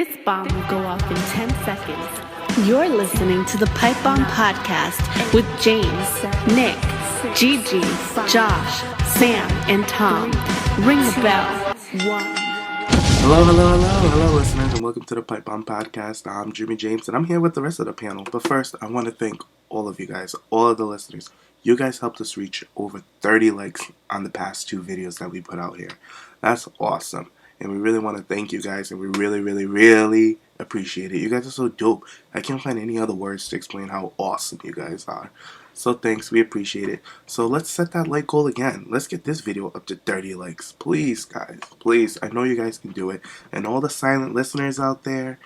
This bomb will go off in 10 seconds. You're listening to the PipeBomb podcast with James, Nick, Gigi, Josh, Sam, and Tom. Ring the bell. 1. Hello, listeners, and welcome to the PipeBomb podcast. I'm Jimmy James, and I'm here with the rest of the panel. But first, I want to thank all of you guys, all of the listeners. You guys helped us reach over 30 likes on the past 2 videos that we put out here. That's awesome. And we really want to thank you guys, and we really appreciate it. You guys are so dope. I can't find any other words to explain how awesome you guys are. So thanks, we appreciate it. So let's set that like goal again. Let's get this video up to 30 likes. Please, guys, please. I know you guys can do it. And all the silent listeners out there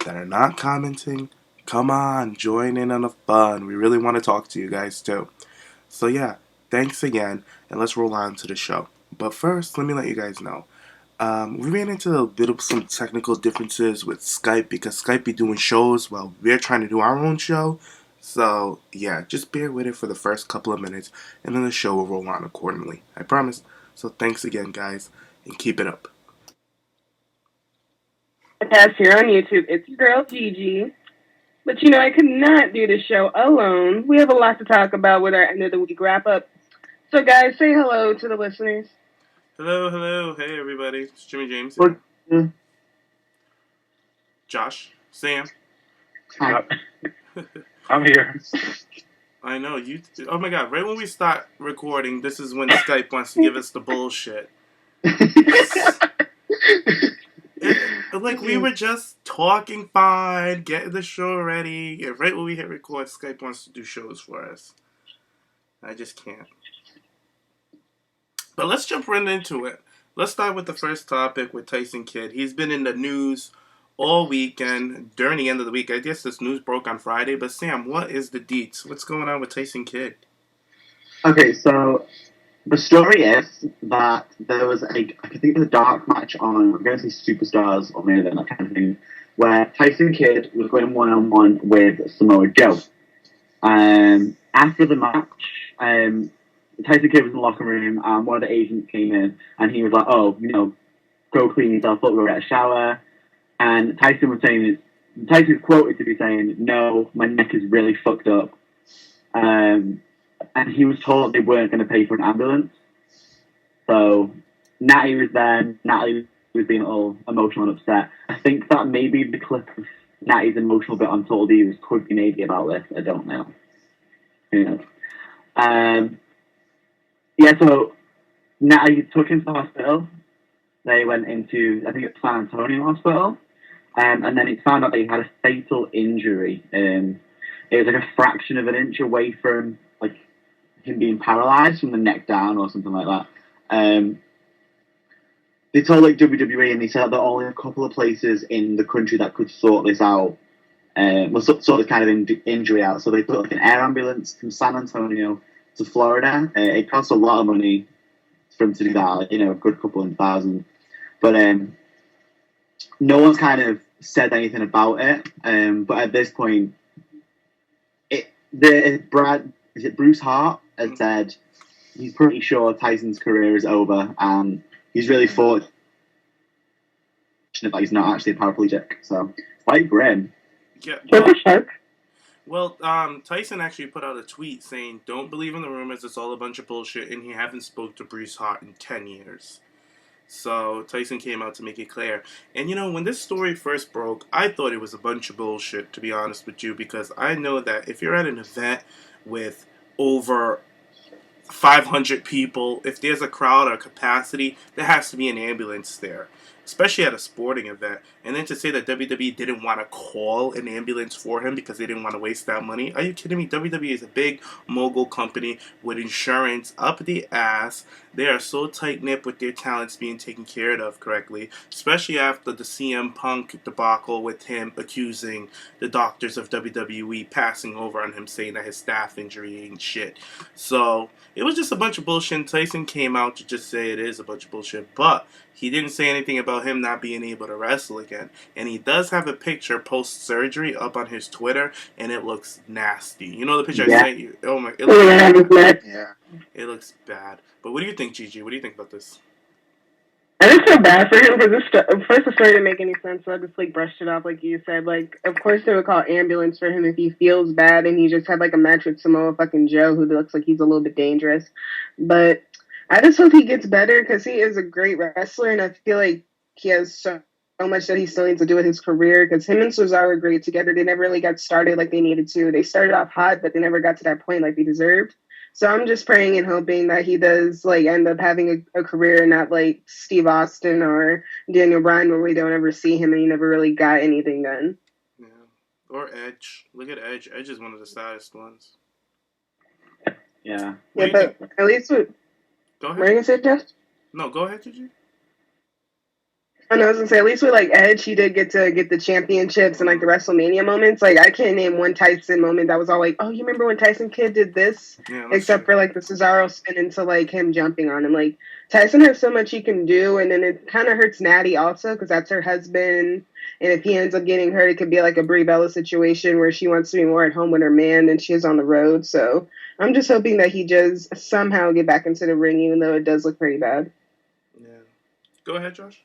that are not commenting, come on, join in on the fun. We really want to talk to you guys too. So yeah, thanks again, and let's roll on to the show. But first, let me let you guys know. We ran into a bit of some technical differences with Skype because Skype be doing shows while we're trying to do our own show. So, yeah, just bear with it for the first couple of minutes, and then the show will roll on accordingly. I promise. So thanks again, guys, and keep it up. Podcast here on YouTube. It's your girl, Gigi. But, I could not do the show alone. We have a lot to talk about with our end of the week wrap-up. So, guys, say hello to the listeners. Hello. Hey, everybody. It's Jimmy James. Josh. Sam. Hi. I'm here. I know. Oh, my God. Right when we start recording, this is when Skype wants to give us the bullshit. We were just talking fine, getting the show ready, and right when we hit record, Skype wants to do shows for us. I just can't. But let's jump right into it. Let's start with the first topic with Tyson Kidd. He's been in the news all weekend, during the end of the week. I guess this news broke on Friday, but Sam, what is the deets? What's going on with Tyson Kidd? Okay, so the story is that there was I think it was a dark match on, I'm going to say Superstars or maybe that kind of thing, where Tyson Kidd was going one-on-one with Samoa Joe. After the match, Tyson Kidd was in the locker room, and one of the agents came in, and he was like, go clean yourself up, go get a shower. And Tyson was quoted to be saying, no, my neck is really fucked up. And he was told they weren't going to pay for an ambulance. So Natty was there. Natty was being all emotional and upset. I think that maybe the clip of Natty's emotional bit on Total Divas could be maybe about this. I don't know. Who knows? So Natty took him to the hospital. They went into, I think it's San Antonio Hospital. And then it found out that he had a fatal injury. It was like a fraction of an inch away from him being paralyzed from the neck down or something like that. They told WWE, and they said there are only a couple of places in the country that could sort this out. Sort this kind of injury out. So they put an air ambulance from San Antonio to Florida. It costs a lot of money for him to do that, a good couple of $1,000. But no one's kind of said anything about it. But at this point, Bruce Hart has said he's pretty sure Tyson's career is over, and he's really fortunate that he's not actually a paraplegic. So it's quite grim. Yeah. Well, Tyson actually put out a tweet saying, "Don't believe in the rumors. It's all a bunch of bullshit," and he hasn't spoke to Bruce Hart in 10 years. So Tyson came out to make it clear. And when this story first broke, I thought it was a bunch of bullshit, to be honest with you, because I know that if you're at an event with over 500 people, if there's a crowd or capacity, there has to be an ambulance there, especially at a sporting event. And then to say that WWE didn't want to call an ambulance for him because they didn't want to waste that money. Are you kidding me? WWE is a big mogul company with insurance up the ass. They are so tight-knit with their talents being taken care of correctly, especially after the CM Punk debacle with him accusing the doctors of WWE passing over on him, saying that his staph injury ain't shit. So it was just a bunch of bullshit. Tyson came out to just say it is a bunch of bullshit, but he didn't say anything about him not being able to wrestle again. And he does have a picture post-surgery up on his Twitter, and it looks nasty. You know the picture I sent you? Oh my, it looks bad. Yeah. It looks bad. But what do you think, Gigi? What do you think about this? And it's so bad for him because first the story didn't make any sense, so I just like brushed it off like you said. Like, of course they would call ambulance for him if he feels bad and he just had like a match with Samoa fucking Joe, who looks like he's a little bit dangerous. But I just hope he gets better because he is a great wrestler, and I feel like he has so much that he still needs to do with his career. Because him and Cesaro were great together. They never really got started like they needed to. They started off hot, but they never got to that point like they deserved. So I'm just praying and hoping that he does like end up having a career, not like Steve Austin or Daniel Bryan, where we don't ever see him and he never really got anything done. Yeah, or Edge. Look at Edge. Edge is one of the saddest ones. Yeah. Yeah, but at least with. Go ahead. What are you gonna say, Jeff? No, go ahead, Gigi. I know, I was gonna say, at least with like Edge, he did get to get the championships and like the WrestleMania moments. Like, I can't name one Tyson moment that was all like, oh, you remember when Tyson Kidd did this? Yeah, Except for like the Cesaro spin into like him jumping on him. Like, Tyson has so much he can do, and then it kind of hurts Natty also because that's her husband. And if he ends up getting hurt, it could be like a Brie Bella situation where she wants to be more at home with her man than she is on the road. So I'm just hoping that he does somehow get back into the ring, even though it does look pretty bad. Yeah. Go ahead, Josh.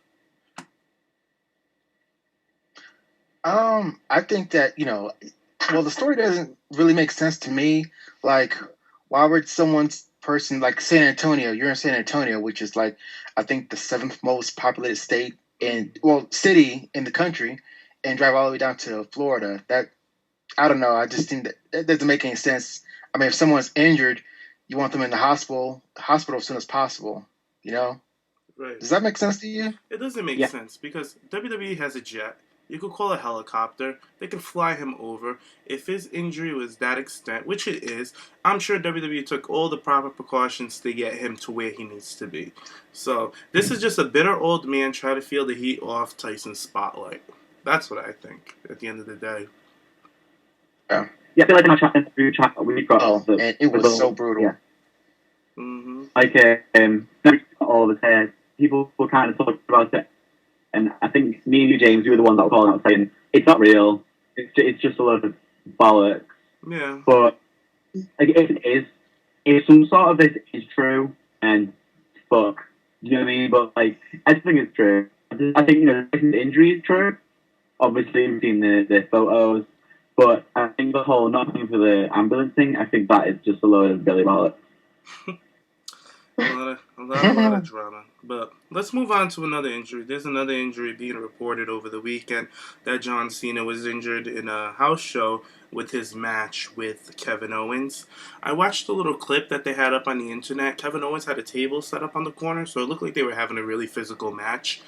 I think that, the story doesn't really make sense to me. Like, why would someone's person, like San Antonio, you're in San Antonio, which is like, I think the 7th most populated city in the country, and drive all the way down to Florida. That, I don't know. I just think that doesn't make any sense. I mean, if someone's injured, you want them in the hospital as soon as possible, Right. Does that make sense to you? It doesn't make sense because WWE has a jet. You could call a helicopter. They could fly him over. If his injury was that extent, which it is, I'm sure WWE took all the proper precautions to get him to where he needs to be. So this is just a bitter old man trying to feel the heat off Tyson's spotlight. That's what I think at the end of the day. Yeah, I feel like in our chat we've got and it was so brutal. Yeah. Mm-hmm. Like all the hair, people were kind of talking about it. And I think me and you, James, you were the ones that were calling out saying, it's not real. It's just a load of bollocks. Yeah. But like, if it is, if some sort of this is true, and fuck, you know what I mean? But like, I just think it's true. I think, the injury is true. Obviously, we've seen the photos. But I think the whole not coming for the ambulance thing, I think that is just a load of Billy bollocks. A lot of drama. But let's move on to another injury. There's another injury being reported over the weekend that John Cena was injured in a house show with his match with Kevin Owens. I watched a little clip that they had up on the internet. Kevin Owens had a table set up on the corner, so it looked like they were having a really physical match.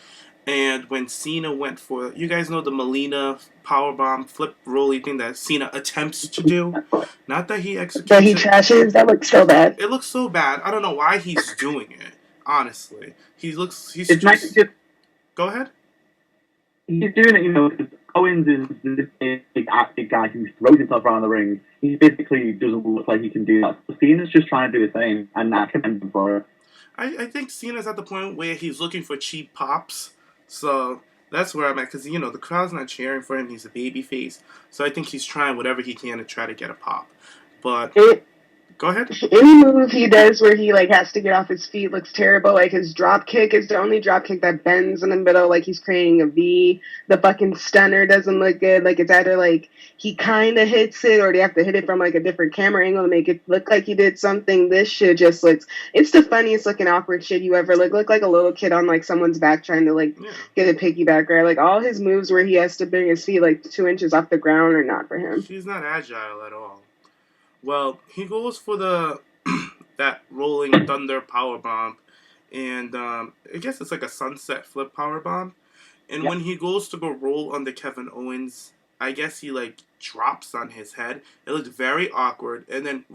And when Cena went for, you guys know the Melina powerbomb flip rolly thing that Cena attempts to do? Not that he executes that he trashes, that looks so bad. It looks so bad. I don't know why he's doing it, honestly. He's it's just... nice to Go ahead. He's doing it, because Owens is this big guy who throws himself around the ring. He physically doesn't look like he can do that. So Cena's just trying to do the same, and I commend him for it. I think Cena's at the point where he's looking for cheap pops. So that's where I'm at, because, the crowd's not cheering for him. He's a babyface. So I think he's trying whatever he can to try to get a pop. But... Go ahead. Any move he does where he has to get off his feet looks terrible. Like his drop kick is the only drop kick that bends in the middle, like he's creating a V. The fucking stunner doesn't look good. Like it's either like he kind of hits it or they have to hit it from like a different camera angle to make it look like he did something. This shit just looks. It's the funniest looking awkward shit you ever look like a little kid on like someone's back trying to get a piggyback ride. Like all his moves where he has to bring his feet like 2 inches off the ground are not for him. He's not agile at all. Well, he goes for that rolling thunder powerbomb, and I guess it's like a sunset flip powerbomb. And when he goes to go roll under Kevin Owens, I guess he drops on his head. It looked very awkward, and then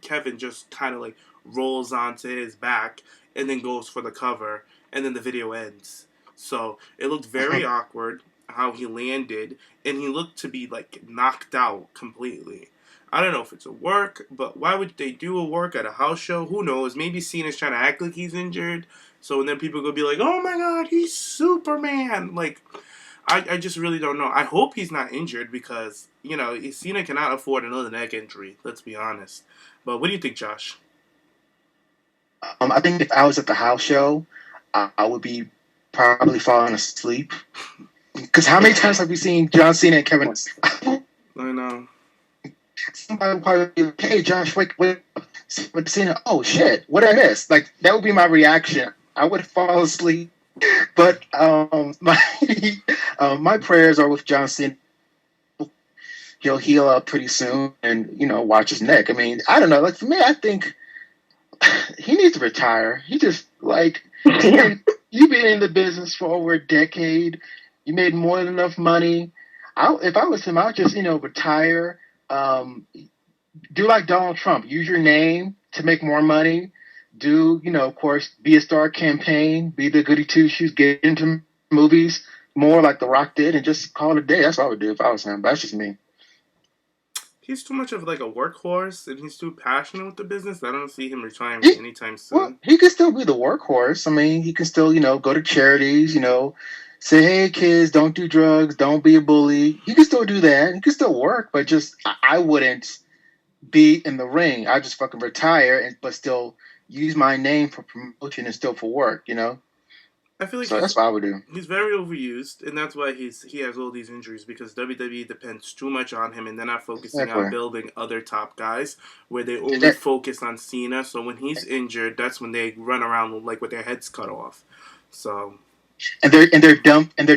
Kevin just kind of rolls onto his back, and then goes for the cover, and then the video ends. So it looked very awkward how he landed, and he looked to be knocked out completely. I don't know if it's a work, but why would they do a work at a house show? Who knows? Maybe Cena's trying to act like he's injured, so then people go be like, oh my god, he's Superman. I just really don't know. I hope he's not injured because, Cena cannot afford another neck injury, let's be honest. But what do you think, Josh? I think if I was at the house show, I would be probably falling asleep. Because how many times have we seen John Cena and Kevin Owens? I know. Somebody would probably be like, hey, Josh, wake up. But Cena, oh, shit, what did I miss? Like, that would be my reaction. I would fall asleep. But my prayers are with John Cena. He'll heal up pretty soon and, watch his neck. I mean, I don't know. Like, for me, I think he needs to retire. He just, like, you've been in the business for over a decade. You made more than enough money. If I was him, I would just, retire. Do like Donald Trump. Use your name to make more money. Do, of course, be a star campaign. Be the goody two-shoes. Get into movies more like The Rock did and just call it a day. That's what I would do if I was him. But that's just me. He's too much of like a workhorse, and he's too passionate with the business. I don't see him retiring anytime soon. Well, he can still be the workhorse. I mean, he can still, go to charities, say, hey, kids, don't do drugs, don't be a bully. He can still do that. He can still work, but just I wouldn't be in the ring. I just fucking retire, but still use my name for promotion and still for work, I feel like so that's what I would do. He's very overused, and that's why he has all these injuries, because WWE depends too much on him, and they're not focusing on building other top guys, where they only focus on Cena. So when he's injured, that's when they run around like with their heads cut off. So and they're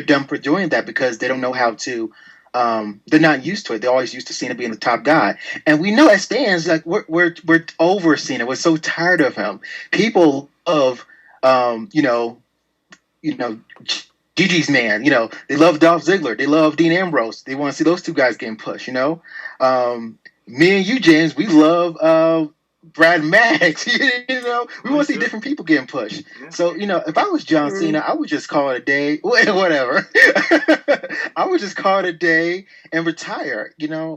dumb for doing that because they don't know how to. They're not used to it. They're always used to Cena being the top guy, and we know as fans, like we're over Cena. We're so tired of him. People love, Gigi's man. They love Dolph Ziggler. They love Dean Ambrose. They want to see those two guys getting pushed. Me and you, James, we love Brad Max. We want to see different people getting pushed. Yeah. So, if I was John Cena, I would just call it a day. Whatever. I would just call it a day and retire.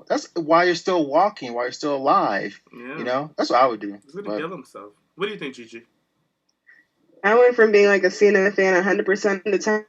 That's why you're still walking, while you're still alive. Yeah. That's what I would do. He's going to kill himself. What do you think, Gigi? I went from being like a Cena fan 100% of the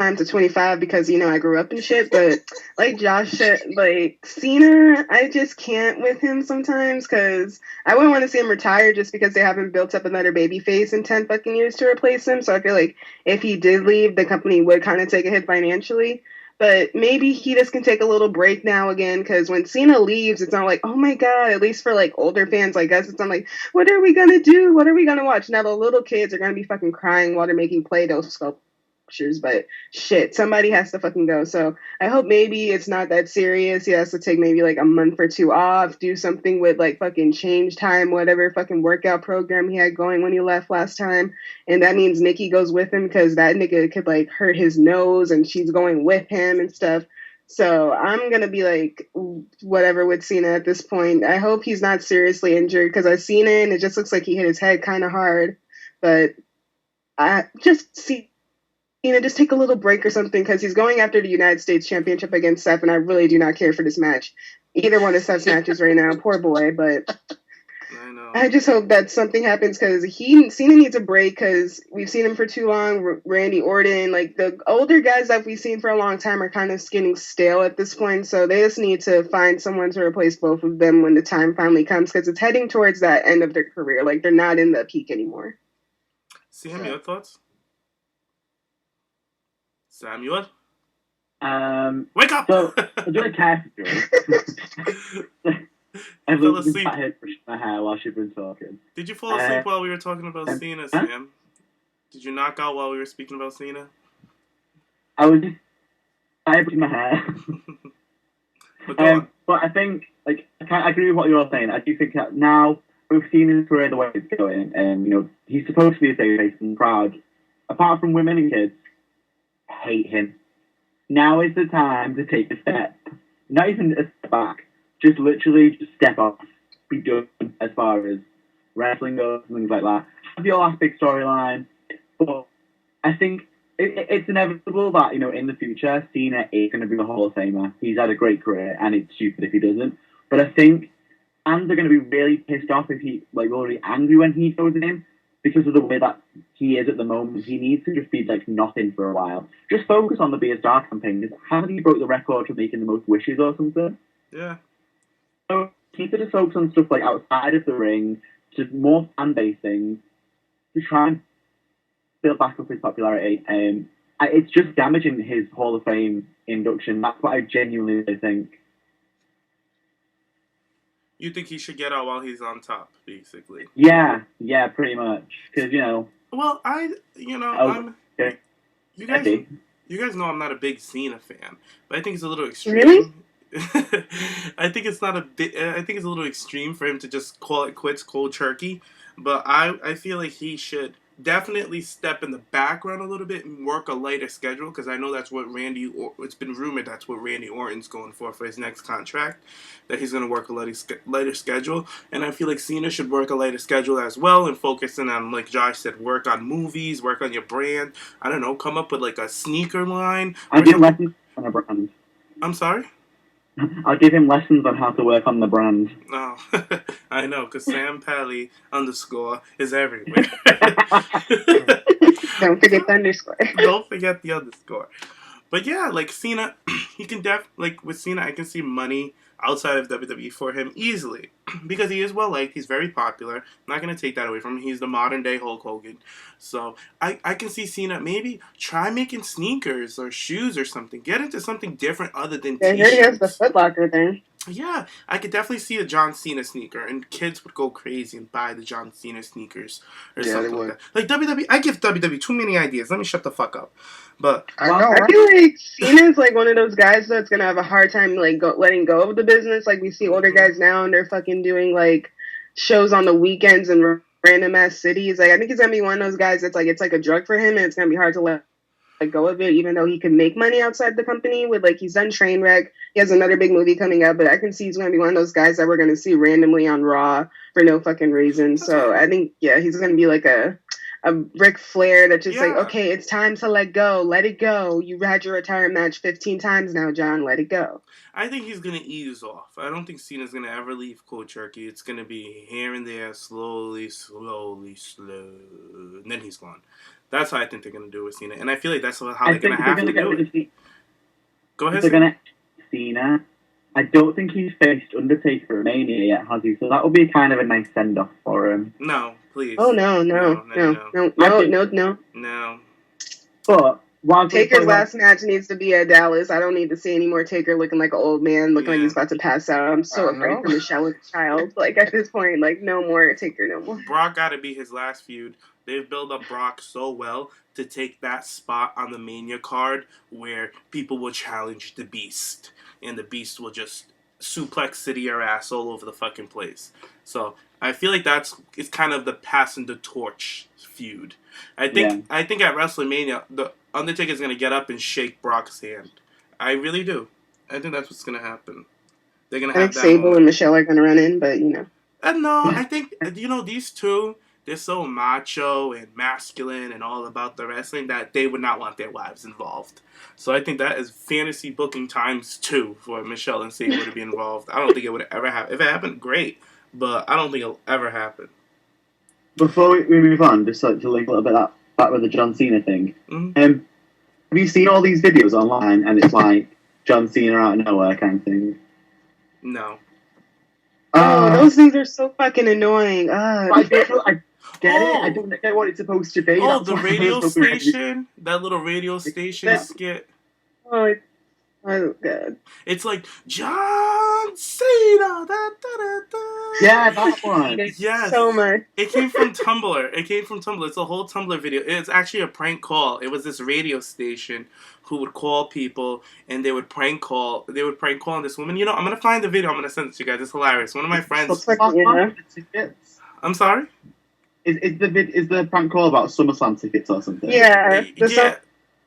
time to 25 because, I grew up and shit. But like Josh said, like Cena, I just can't with him sometimes because I wouldn't want to see him retire just because they haven't built up another baby face in 10 fucking years to replace him. So I feel like if he did leave, the company would kind of take a hit financially. But maybe he just can take a little break now again, because when Cena leaves, it's not like, oh my God, at least for like older fans like us, it's not like, what are we going to do? What are we going to watch? Now the little kids are going to be fucking crying while they're making Play-Doh sculptures, but shit, somebody has to fucking go. So I hope maybe it's not that serious. He has to take maybe like a month or two off, do something with like fucking change time, whatever fucking workout program he had going when he left last time. And that means Nikki goes with him because that nigga could like hurt his nose and she's going with him and stuff. So I'm going to be like whatever with Cena at this point. I hope he's not seriously injured because I've seen it and it just looks like he hit his head kind of hard. But I just see just take a little break or something because he's going after the United States Championship against Seth, and I really do not care for this match. Either one of Seth's matches right now, poor boy. But I know. I just hope that something happens because Cena needs a break because we've seen him for too long. Randy Orton, like the older guys that we've seen for a long time, are kind of getting stale at this point. So they just need to find someone to replace both of them when the time finally comes because it's heading towards that end of their career. Like they're not in the peak anymore. Sam, your thoughts? Samuel? Wake up! So, I'm doing a cast I fell asleep. My head pushed my hair while she'd been talking. Did you fall asleep while we were talking about Cena, Sam? Did you knock out while we were speaking about Cena? I was just pushing my hair. But I think, like, I agree with what you're all saying. I do think that now we've seen his career the way it's going, and he's supposed to be a safe and proud. Apart from women and kids, hate him. Now is the time to take a step. Not even a step back. Just literally just step off. Be done as far as wrestling goes and things like that. Have your last big storyline. But I think it's inevitable that, in the future, Cena is going to be a Hall of Famer. He's had a great career, and it's stupid if he doesn't. But I think fans are going to be really pissed off if he, really angry when he goes in, because of the way that he is at the moment. He needs to just be, nothing for a while. Just focus on the Be a Star campaign. Haven't he broke the record for making the most wishes or something? Yeah. So he could just focus on stuff, outside of the ring, just more fan-based things, to try and build back up his popularity. It's just damaging his Hall of Fame induction. That's what I genuinely think. You think he should get out while he's on top, basically? Yeah, pretty much. Because, Well, I'm... Okay. You guys know I'm not a big Cena fan, but I think it's a little extreme. Really? I think it's a little extreme for him to just call it quits cold turkey, but I feel like he should definitely step in the background a little bit and work a lighter schedule, because I know that's what it's been rumored that's what Randy Orton's going for his next contract, that he's going to work a lighter schedule, and I feel like Cena should work a lighter schedule as well and focus in on, like Josh said, work on movies, work on your brand. I don't know, come up with like a sneaker line. I give lessons on a brand. I'm sorry? I'll give him lessons on how to work on the brand. Oh, I know, because Sam Pally __ is everywhere. Don't forget the underscore. Don't forget the underscore. But yeah, like Cena, he can with Cena, I can see money outside of WWE for him easily, because he is well liked. He's very popular. I'm not going to take that away from him. He's the modern day Hulk Hogan. So I can see Cena maybe try making sneakers or shoes or something. Get into something different other than Yeah, t-shirts. here he has the Foot Locker thing. Yeah, I could definitely see a John Cena sneaker, and kids would go crazy and buy the John Cena sneakers or something like that. Like WWE, I give WWE too many ideas. Let me shut the fuck up. But I know, I feel like Cena's like one of those guys that's gonna have a hard time like letting go of the business. Like we see older guys now, and they're fucking doing like shows on the weekends in random ass cities. Like I think he's gonna be one of those guys that's like it's like a drug for him, and it's gonna be hard to let go of it, even though he can make money outside the company with like he's done Trainwreck. He has another big movie coming out, but I can see he's going to be one of those guys that we're going to see randomly on Raw for no fucking reason. So I think he's going to be like a Ric Flair that's just like, okay, it's time to let go, let it go. You had your retirement match 15 times now, John. Let it go. I think he's going to ease off. I don't think Cena's going to ever leave cold turkey. It's going to be here and there, slowly, and then he's gone. That's how I think they're going to do it with Cena. And I feel like that's how they're going to have to do it. Go ahead, they're going to Cena. I don't think he's faced Undertaker at Mania yet, has he? So that will be kind of a nice send-off for him. No, please. Oh, no. But Taker's last match needs to be at Dallas. I don't need to see any more Taker looking like an old man, looking like he's about to pass out. I'm so afraid for Michelle with the child. Like, at this point, like, no more Taker, no more. Brock got to be his last feud. They've built up Brock so well to take that spot on the Mania card where people will challenge the Beast. And the Beast will just suplex City or ass all over the fucking place. So I feel like it's kind of the passing the torch feud. I think at WrestleMania, the Undertaker's going to get up and shake Brock's hand. I really do. I think that's what's going to happen. They're going to have that Sable moment. and Michelle are going to run in, but, No, I think, these two, they're so macho and masculine and all about the wrestling that they would not want their wives involved. So I think that is fantasy booking times 2 for Michelle and Sable to be involved. I don't think it would ever happen. If it happened, great. But I don't think it'll ever happen. Before we move on, just to link a little bit back with the John Cena thing. Mm-hmm. Have you seen all these videos online and it's like John Cena out of nowhere kind of thing? No. Those things are so fucking annoying. I get it. I don't get what it's supposed to be. Oh, the radio station? That little radio station skit? Oh, God. It's like, John Cena! Da, da, da, da. Yeah, that one. Yes. So much. It came from Tumblr. It's a whole Tumblr video. It's actually a prank call. It was this radio station who would call people, and they would prank call. They would prank call on this woman. I'm going to find the video. I'm going to send it to you guys. It's hilarious. One of my friends... I'm sorry? Is the prank call about SummerSlam tickets or something? Yeah.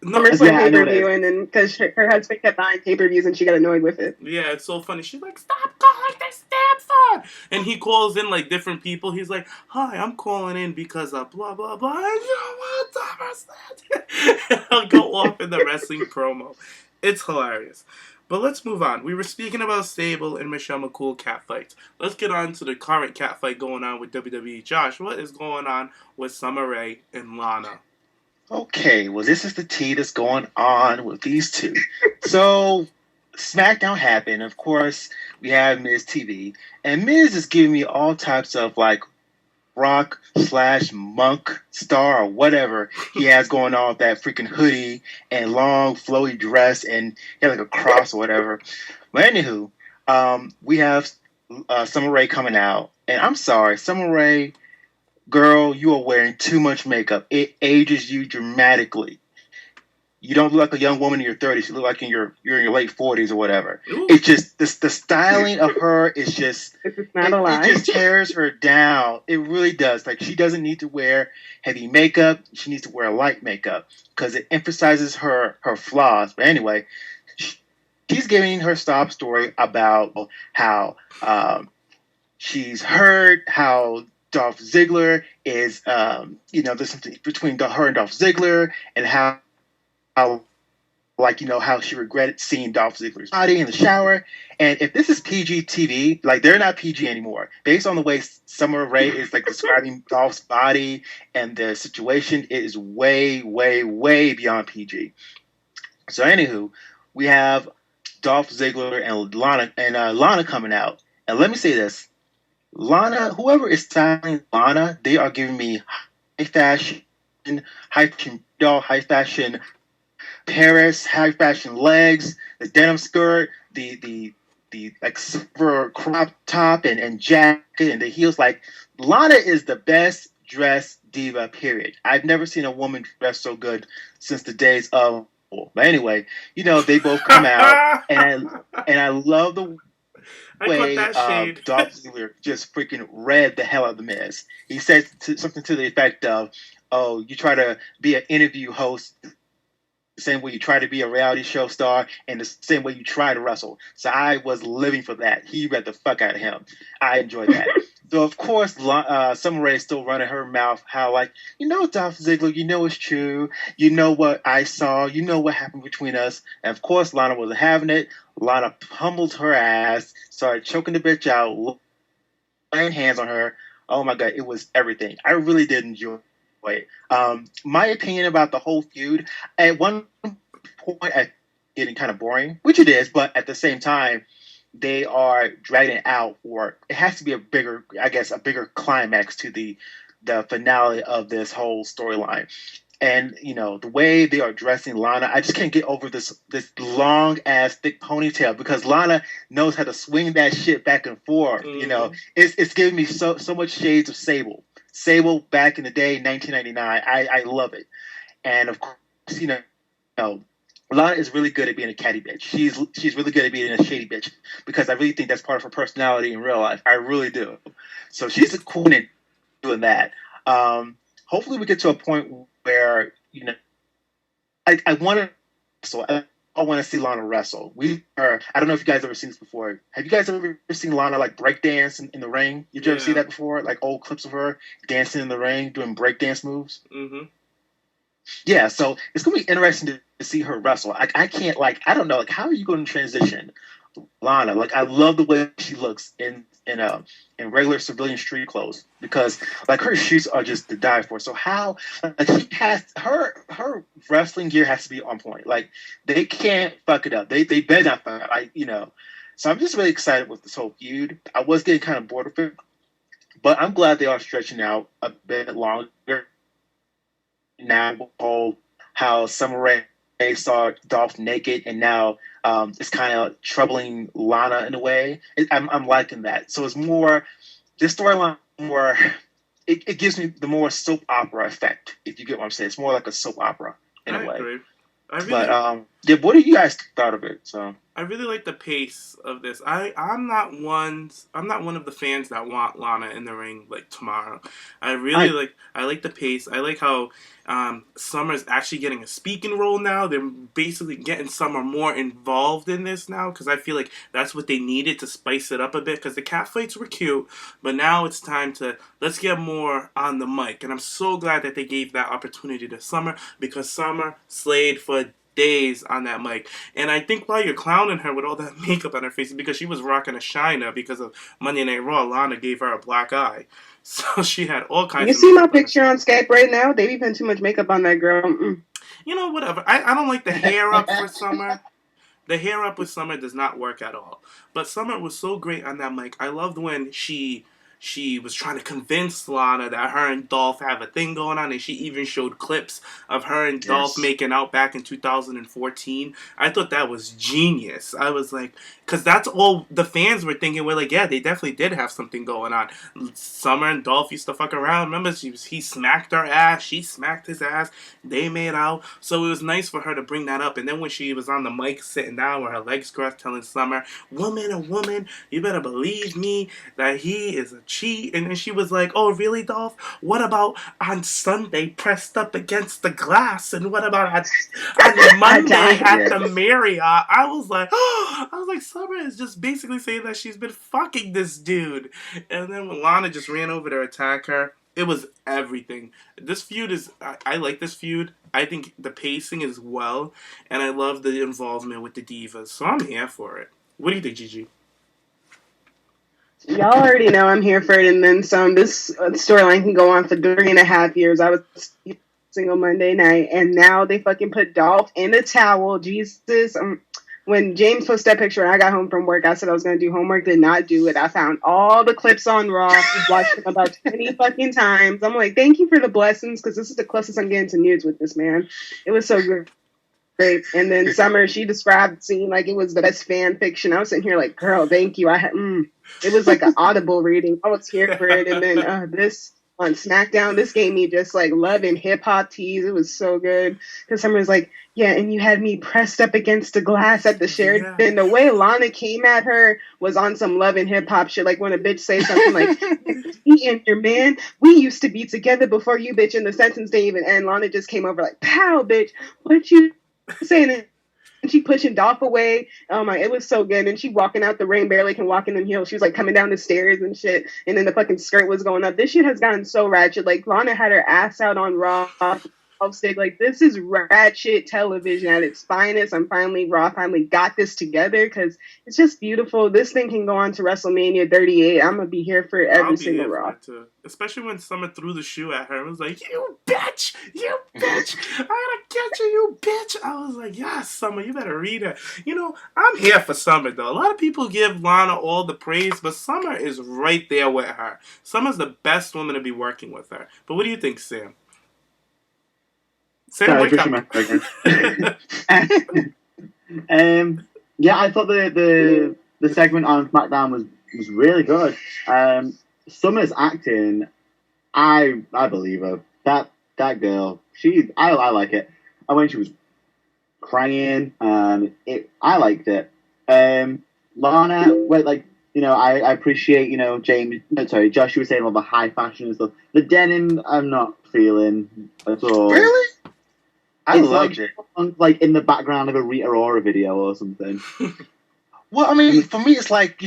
SummerSlam pay-per-view, and then because her husband kept buying pay-per-views and she got annoyed with it. Yeah, it's so funny. She's like, stop calling this damn phone! And he calls in like different people. He's like, hi, I'm calling in because of blah, blah, blah. And I'll go off in the wrestling promo. It's hilarious. But let's move on. We were speaking about Sable and Michelle McCool catfights. Let's get on to the current catfight going on with WWE. Josh, what is going on with Summer Rae and Lana? Okay, well, this is the tea that's going on with these two. So, SmackDown happened. Of course, we have Miz TV. And Miz is giving me all types of, like, rock / monk star or whatever he has going on with that freaking hoodie and long flowy dress and he had like a cross or whatever. But anywho, we have Summer Rae coming out, and I'm sorry, Summer Rae, girl, you are wearing too much makeup. It ages you dramatically. You don't look like a young woman in your 30s. You look like you're in your late 40s or whatever. Ooh. It's just the styling of her is just it's not a lie. It just tears her down. It really does. Like she doesn't need to wear heavy makeup. She needs to wear light makeup because it emphasizes her flaws. But anyway, she's giving her sob story about how she's hurt, how Dolph Ziggler is, there's something between her and Dolph Ziggler, and how how she regretted seeing Dolph Ziggler's body in the shower. And if this is PG TV, like they're not PG anymore. Based on the way Summer Rae is like describing Dolph's body and the situation, it is way, way, way beyond PG. So anywho, we have Dolph Ziggler and Lana coming out. And let me say this. Lana, whoever is styling Lana, they are giving me high fashion Paris, high fashion legs, the denim skirt, the like super crop top and jacket and the heels. Like Lana is the best dressed diva, period. I've never seen a woman dress so good since the days of. But anyway, they both come out and I love the way Dolph Ziggler just freaking read the hell out of the Miz. He said something to the effect of, "Oh, you try to be an interview host the same way you try to be a reality show star and the same way you try to wrestle." So I was living for that. He read the fuck out of him. I enjoyed that. So of course, Summer Rae is still running her mouth how Dolph Ziggler, it's true. You know what I saw. You know what happened between us. And of course, Lana wasn't having it. Lana pummeled her ass, started choking the bitch out, laying hands on her. Oh my God, it was everything. I really did enjoy it. My opinion about the whole feud, at one point, getting kind of boring, which it is, but at the same time, they are dragging it out for it has to be a bigger climax to the finale of this whole storyline. And the way they are dressing Lana, I just can't get over this long ass thick ponytail because Lana knows how to swing that shit back and forth. Mm-hmm. It's giving me so much shades of Sable. Sable back in the day, 1999. I love it. And of course, Lana is really good at being a catty bitch. She's really good at being a shady bitch because I really think that's part of her personality in real life. I really do. So she's a queen at doing that. Hopefully we get to a point where I want to. So I want to see Lana wrestle. I don't know if you guys ever seen this before. Have you guys ever seen Lana like breakdance in the ring? Did you ever see that before? Like old clips of her dancing in the ring, doing breakdance moves? Mm-hmm. Yeah, so it's going to be interesting to see her wrestle. I can't, I don't know, how are you going to transition Lana? I love the way she looks in regular civilian street clothes because, her shoes are just to die for. So how, she has, her wrestling gear has to be on point. They can't fuck it up. They better not fuck it up. So I'm just really excited with this whole feud. I was getting kind of bored of it, but I'm glad they are stretching out a bit longer. Now, how Summer Rae saw Dolph naked, and now it's kind of troubling Lana in a way. I'm liking that. So it's more this storyline. It gives me the more soap opera effect. If you get what I'm saying, it's more like a soap opera in a way. Agree. What do you guys thought of it? So I really like the pace of this. I'm not one of the fans that want Lana in the ring tomorrow. I like the pace. I like how Summer's actually getting a speaking role now. They're basically getting Summer more involved in this now because I feel like that's what they needed to spice it up a bit because the cat fights were cute, but now it's time to let's get more on the mic. And I'm so glad that they gave that opportunity to Summer because Summer slayed for days on that mic. And I think while you're clowning her with all that makeup on her face, because she was rocking a shiner because of Monday Night Raw, Lana gave her a black eye. So she had all kinds of You see my picture on Skype right now? They be putting too much makeup on that girl. Whatever. I don't like the hair up for Summer. The hair up with Summer does not work at all. But Summer was so great on that mic. I loved when she she was trying to convince Lana that her and Dolph have a thing going on, and she even showed clips of her and Dolph making out back in 2014. I thought that was genius. I was like, because that's all the fans were thinking. We're like, yeah, they definitely did have something going on. Summer and Dolph used to fuck around. Remember, he smacked her ass, she smacked his ass, they made out. So it was nice for her to bring that up. And then when she was on the mic sitting down with her legs crossed telling Summer, woman, a woman, you better believe me that he is a cheat. And then she was like, oh, really, Dolph? What about on Sunday pressed up against the glass? And what about on Monday at the Marriott? I was like, Summer is just basically saying that she's been fucking this dude. And then when Lana just ran over to attack her, it was everything. This feud is, I like this feud. I think the pacing is well, and I love the involvement with the divas. So I'm here for it. What do you think, Gigi? Y'all already know I'm here for it, and then some. This storyline can go on for 3.5 years. I was single Monday night, and now they fucking put Dolph in a towel. Jesus. When James posted that picture and I got home from work, I said I was going to do homework, did not do it. I found all the clips on Raw, watched them about 20 fucking times. I'm like, thank you for the blessings, because this is the closest I'm getting to nudes with this man. It was so great. And then Summer, she described the scene like it was the best fan fiction. I was sitting here like, girl, thank you. It was like an audible reading. I was here for it. And then this on SmackDown, this gave me just like love and hip hop tease. It was so good. Because Summer was like, yeah, and you had me pressed up against the glass at the Sheraton. Yeah. And the way Lana came at her was on some love and hip hop shit. Like when a bitch says something like, "Me and your man, we used to be together before you, bitch," and the sentence didn't even end. Lana just came over like, "Pow, bitch, what you saying?" And she pushing Dolph away. Oh my, it was so good. And she walking out the ring, barely can walk in them heels. She was like coming down the stairs and shit. And then the fucking skirt was going up. This shit has gotten so ratchet. Like Lana had her ass out on Raw. Stick. Like, this is ratchet television at its finest. Raw finally got this together, because it's just beautiful. This thing can go on to WrestleMania 38. I'm gonna be here for every single Raw. Especially when Summer threw the shoe at her. It was like, you bitch! You bitch! I gotta get you, you bitch! I was like, yes, Summer, you better read it. You know, I'm here for Summer, though. A lot of people give Lana all the praise, but Summer is right there with her. Summer's the best woman to be working with her. But what do you think, Sam? Yeah, I thought the segment on SmackDown was really good. Summer's acting, I believe her. That girl, I like it. And when she was crying, I liked it. Lana, I appreciate, Josh, you were saying all the high fashion and stuff. The denim, I'm not feeling at all. Really? I loved it. Like in the background of a Rita Ora video or something. Well, I mean, for me, it's like,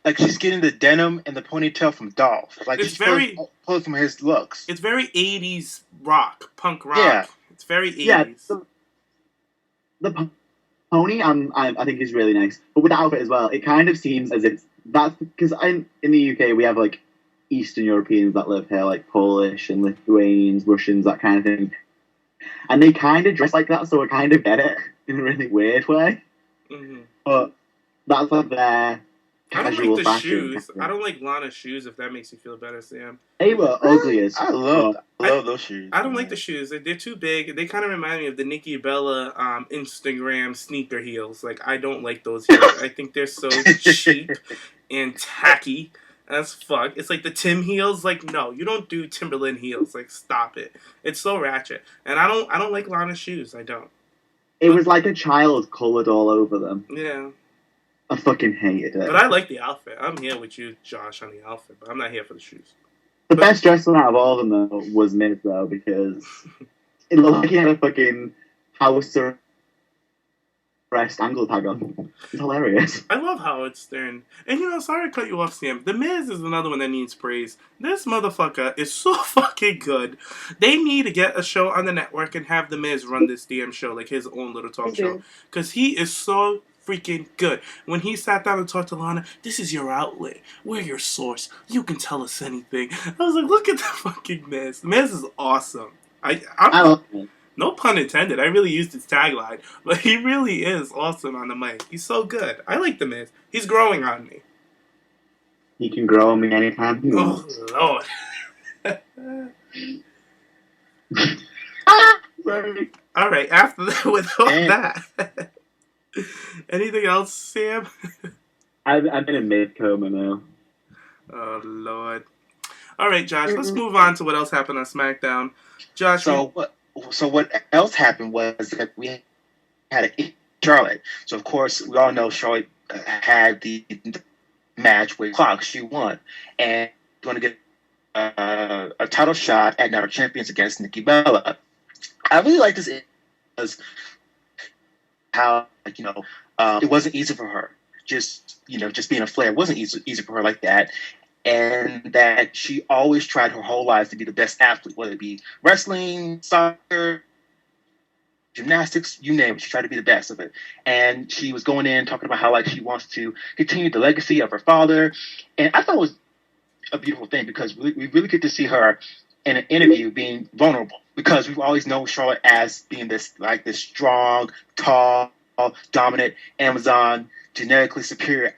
like she's getting the denim and the ponytail from Dolph. Like, it's very pulling from his looks. It's very 80s rock, punk rock. Yeah. It's very 80s. Yeah, the pony, I think, is really nice. But with the outfit as well, it kind of seems as if that's because in the UK we have like Eastern Europeans that live here, like Polish and Lithuanians, Russians, that kind of thing. And they kind of dress like that, so I kind of get it in a really weird way. Mm-hmm. But that's like their casual fashion. I don't like the shoes. I don't like Lana's shoes, if that makes you feel better, Sam. They were ugly as I love those shoes. I don't like the shoes. They're too big. They kind of remind me of the Nikki Bella Instagram sneaker heels. Like, I don't like those heels. I think they're so cheap and tacky as fuck. It's like the Tim heels. Like, no, you don't do Timberland heels. Like, stop it. It's so ratchet. And I don't like Lana's shoes. I don't. It was like a child colored all over them. Yeah. I fucking hated it. But I like the outfit. I'm here with you, Josh, on the outfit, but I'm not here for the shoes. The best dressed one out of all of them, though, was Miz, though, because it looked like he had a fucking house arrest angle tag on. It's hilarious. I love Howard Stern. And, sorry to cut you off, Sam. The Miz is another one that needs praise. This motherfucker is so fucking good. They need to get a show on the network and have The Miz run this damn show, like his own little talk show. Because he is so freaking good. When he sat down and talked to Lana, this is your outlet. We're your source. You can tell us anything. I was like, look at the fucking Miz. Miz is awesome. I love him. No pun intended. I really used his tagline. But he really is awesome on the mic. He's so good. I like the Miz. He's growing on me. He can grow on me anytime he wants. Oh, Lord. Sorry. All right, after that, with all that, anything else, Sam? I'm in a mid-coma now. Oh, Lord. All right, Josh, let's move on to what else happened on SmackDown. Josh, So what else happened was that we had Charlotte. So of course we all know Charlotte had the match with Clock. She won, and going to get a title shot at Night of Champions against Nikki Bella. I really like this because how it wasn't easy for her. Just being a Flair wasn't easy for her like that. And that she always tried her whole life to be the best athlete, whether it be wrestling, soccer, gymnastics, you name it. She tried to be the best of it. And she was going in talking about how she wants to continue the legacy of her father. And I thought it was a beautiful thing because we really get to see her in an interview being vulnerable, because we've always known Charlotte as being this strong, tall, dominant, Amazon, genetically superior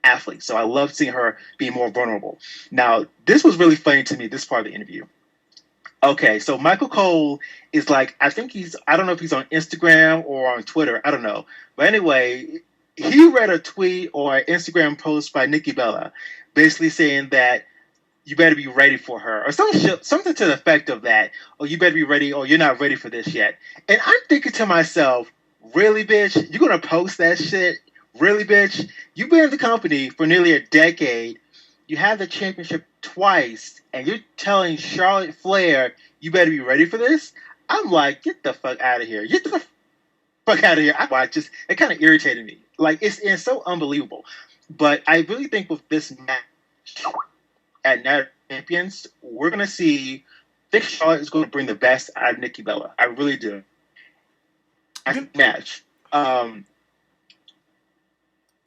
athlete. So I love seeing her being more vulnerable. Now, this was really funny to me, this part of the interview. Okay, so Michael Cole is I don't know if he's on Instagram or on Twitter, I don't know. But anyway, he read a tweet or an Instagram post by Nikki Bella, basically saying that you better be ready for her, or something to the effect of that, or you better be ready, or you're not ready for this yet. And I'm thinking to myself, really, bitch? You're going to post that shit? Really, bitch? You've been in the company for nearly a decade. You have the championship twice, and you're telling Charlotte Flair you better be ready for this? I'm like, get the fuck out of here. Get the fuck out of here. It kind of irritated me. It's so unbelievable. But I really think with this match at Night of Champions, we're going to see, I think Charlotte is going to bring the best out of Nikki Bella. I really do. Match.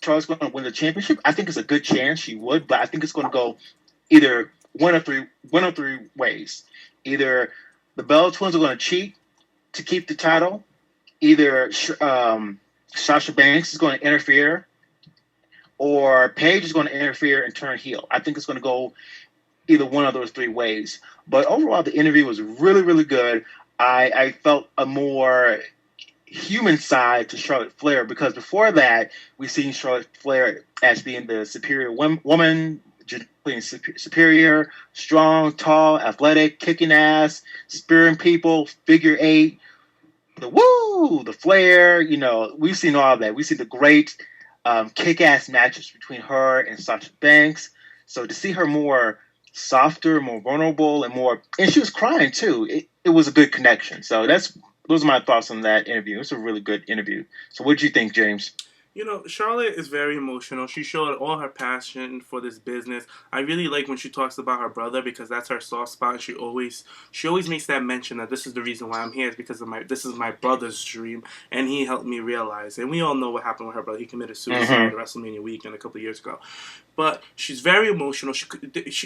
Charlotte's going to win the championship. I think it's a good chance she would, but I think it's going to go either one of three ways. Either the Bella Twins are going to cheat to keep the title. Either Sasha Banks is going to interfere, or Paige is going to interfere and turn heel. I think it's going to go either one of those three ways. But overall, the interview was really, really good. I felt a more human side to Charlotte Flair, because before that we've seen Charlotte Flair as being the superior woman, genetically superior, strong, tall, athletic, kicking ass, spearing people, figure eight, the flair. We've seen all of that. We've seen the great kick-ass matches between her and Sasha Banks. So to see her more softer, more vulnerable, and she was crying too. It was a good connection. So those are my thoughts on that interview. It's a really good interview. So what did you think, James? Charlotte is very emotional. She showed all her passion for this business. I really like when she talks about her brother, because that's her soft spot. And she always makes that mention that this is the reason why I'm here, is because of this is my brother's dream, and he helped me realize. And we all know what happened with her brother. He committed suicide WrestleMania weekend a couple of years ago. But she's very emotional. She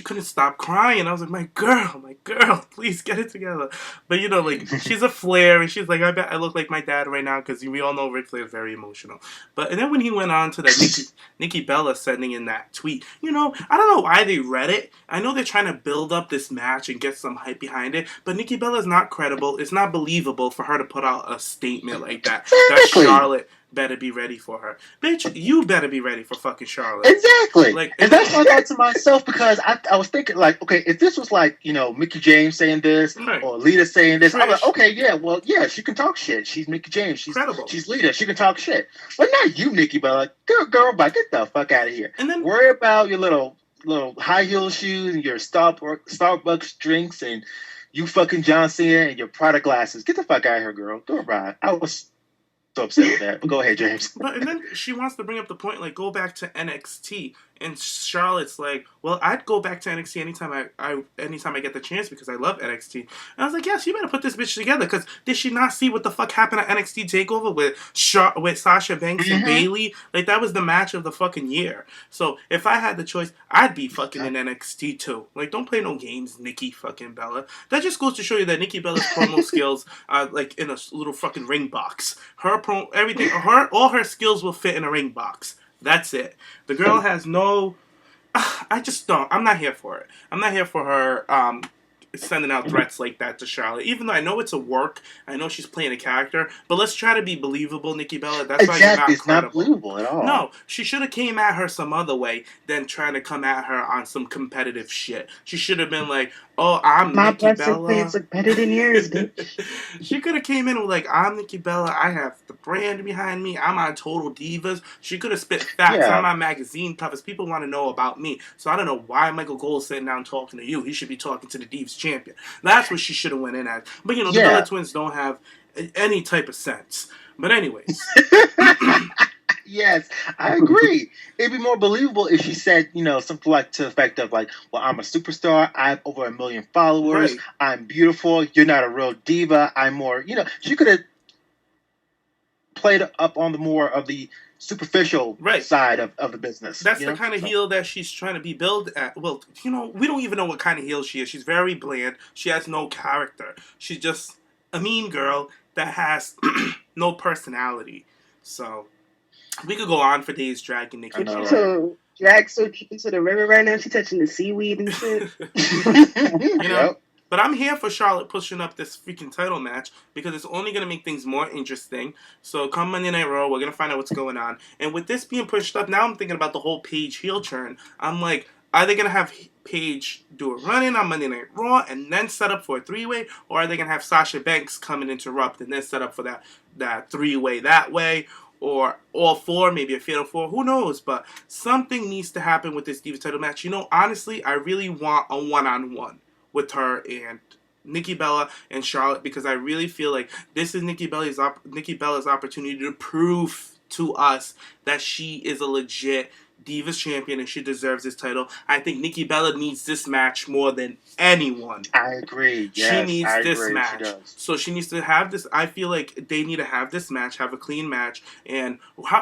couldn't stop crying. I was like, my girl, please get it together. But she's a Flair, and she's like, I bet I look like my dad right now, because we all know Ric Flair is very emotional. And then when he went on to that Nikki Bella sending in that tweet, I don't know why they read it. I know they're trying to build up this match and get some hype behind it, but Nikki Bella is not credible. It's not believable for her to put out a statement like that. That Charlotte better be ready for her. Bitch, you better be ready for fucking Charlotte. Exactly. And that's what I thought to myself, because I was thinking, okay, if this was Mickie James saying this, right, or Lita saying this, I'm like, okay, yeah, she can talk shit. She's Mickie James. She's credible. She's Lita. She can talk shit. But not you, Nikki Bella. Girl, get the fuck out of here. And then worry about your little high heel shoes and your Starbucks drinks and you fucking John Cena and your Prada glasses. Get the fuck out of here, girl. Go right. I was so upset with that. But go ahead, James. And then she wants to bring up the point, go back to NXT. And Charlotte's like, well, I'd go back to NXT anytime I get the chance, because I love NXT. And I was like, yes, you better put this bitch together, because did she not see what the fuck happened at NXT TakeOver with Sasha Banks and Bayley? That was the match of the fucking year. So if I had the choice, I'd be fucking in NXT too. Don't play no games, Nikki fucking Bella. That just goes to show you that Nikki Bella's promo skills are in a little fucking ring box. All her skills will fit in a ring box. That's it. The girl has no I just don't. I'm not here for it. I'm not here for her sending out threats like that to Charlotte. Even though I know it's a work, I know she's playing a character, but let's try to be believable, Nikki Bella. That's why you're not It's credible. not believable at all. No, she should have came at her some other way than trying to come at her on some competitive shit. She should have been like, "Oh, I'm Nikki Bella. My plans look better than yours, bitch." She could have came in with like, "I'm Nikki Bella. I have the brand behind me. I'm on Total Divas." She could have spit facts on my magazine covers. People want to know about me, so I don't know why Michael Cole's sitting down talking to you. He should be talking to the Divas champion. That's what she should have went in at. But the Bella twins don't have any type of sense. But anyways. Yes, I agree. It'd be more believable if she said, something like to the effect of like, "Well, I'm a superstar. I have over 1 million followers. Right. I'm beautiful. You're not a real diva. I'm more." She could have played up on the more of the superficial side of the business. That's the kind of heel that she's trying to be billed at. Well, we don't even know what kind of heel she is. She's very bland. She has no character. She's just a mean girl that has no personality. So we could go on for days dragging Nikki. So drag so deep into the river right now, she's touching the seaweed and shit. But I'm here for Charlotte pushing up this freaking title match because it's only going to make things more interesting. So come Monday Night Raw, we're going to find out what's going on. And with this being pushed up, now I'm thinking about the whole Paige heel turn. I'm like, are they going to have Paige do a run-in on Monday Night Raw and then set up for a three-way? Or are they going to have Sasha Banks come and interrupt and then set up for that three-way that way? Or all four, maybe a fatal four, who knows? But something needs to happen with this Divas title match. Honestly, I really want a one-on-one with her and Nikki Bella and Charlotte because I really feel like this is Nikki Bella's opportunity to prove to us that she is a legit Divas champion and she deserves this title. I think Nikki Bella needs this match more than anyone. I agree. Yes, she needs this match. She so she needs to have this. I feel like they need to have this match, have a clean match, and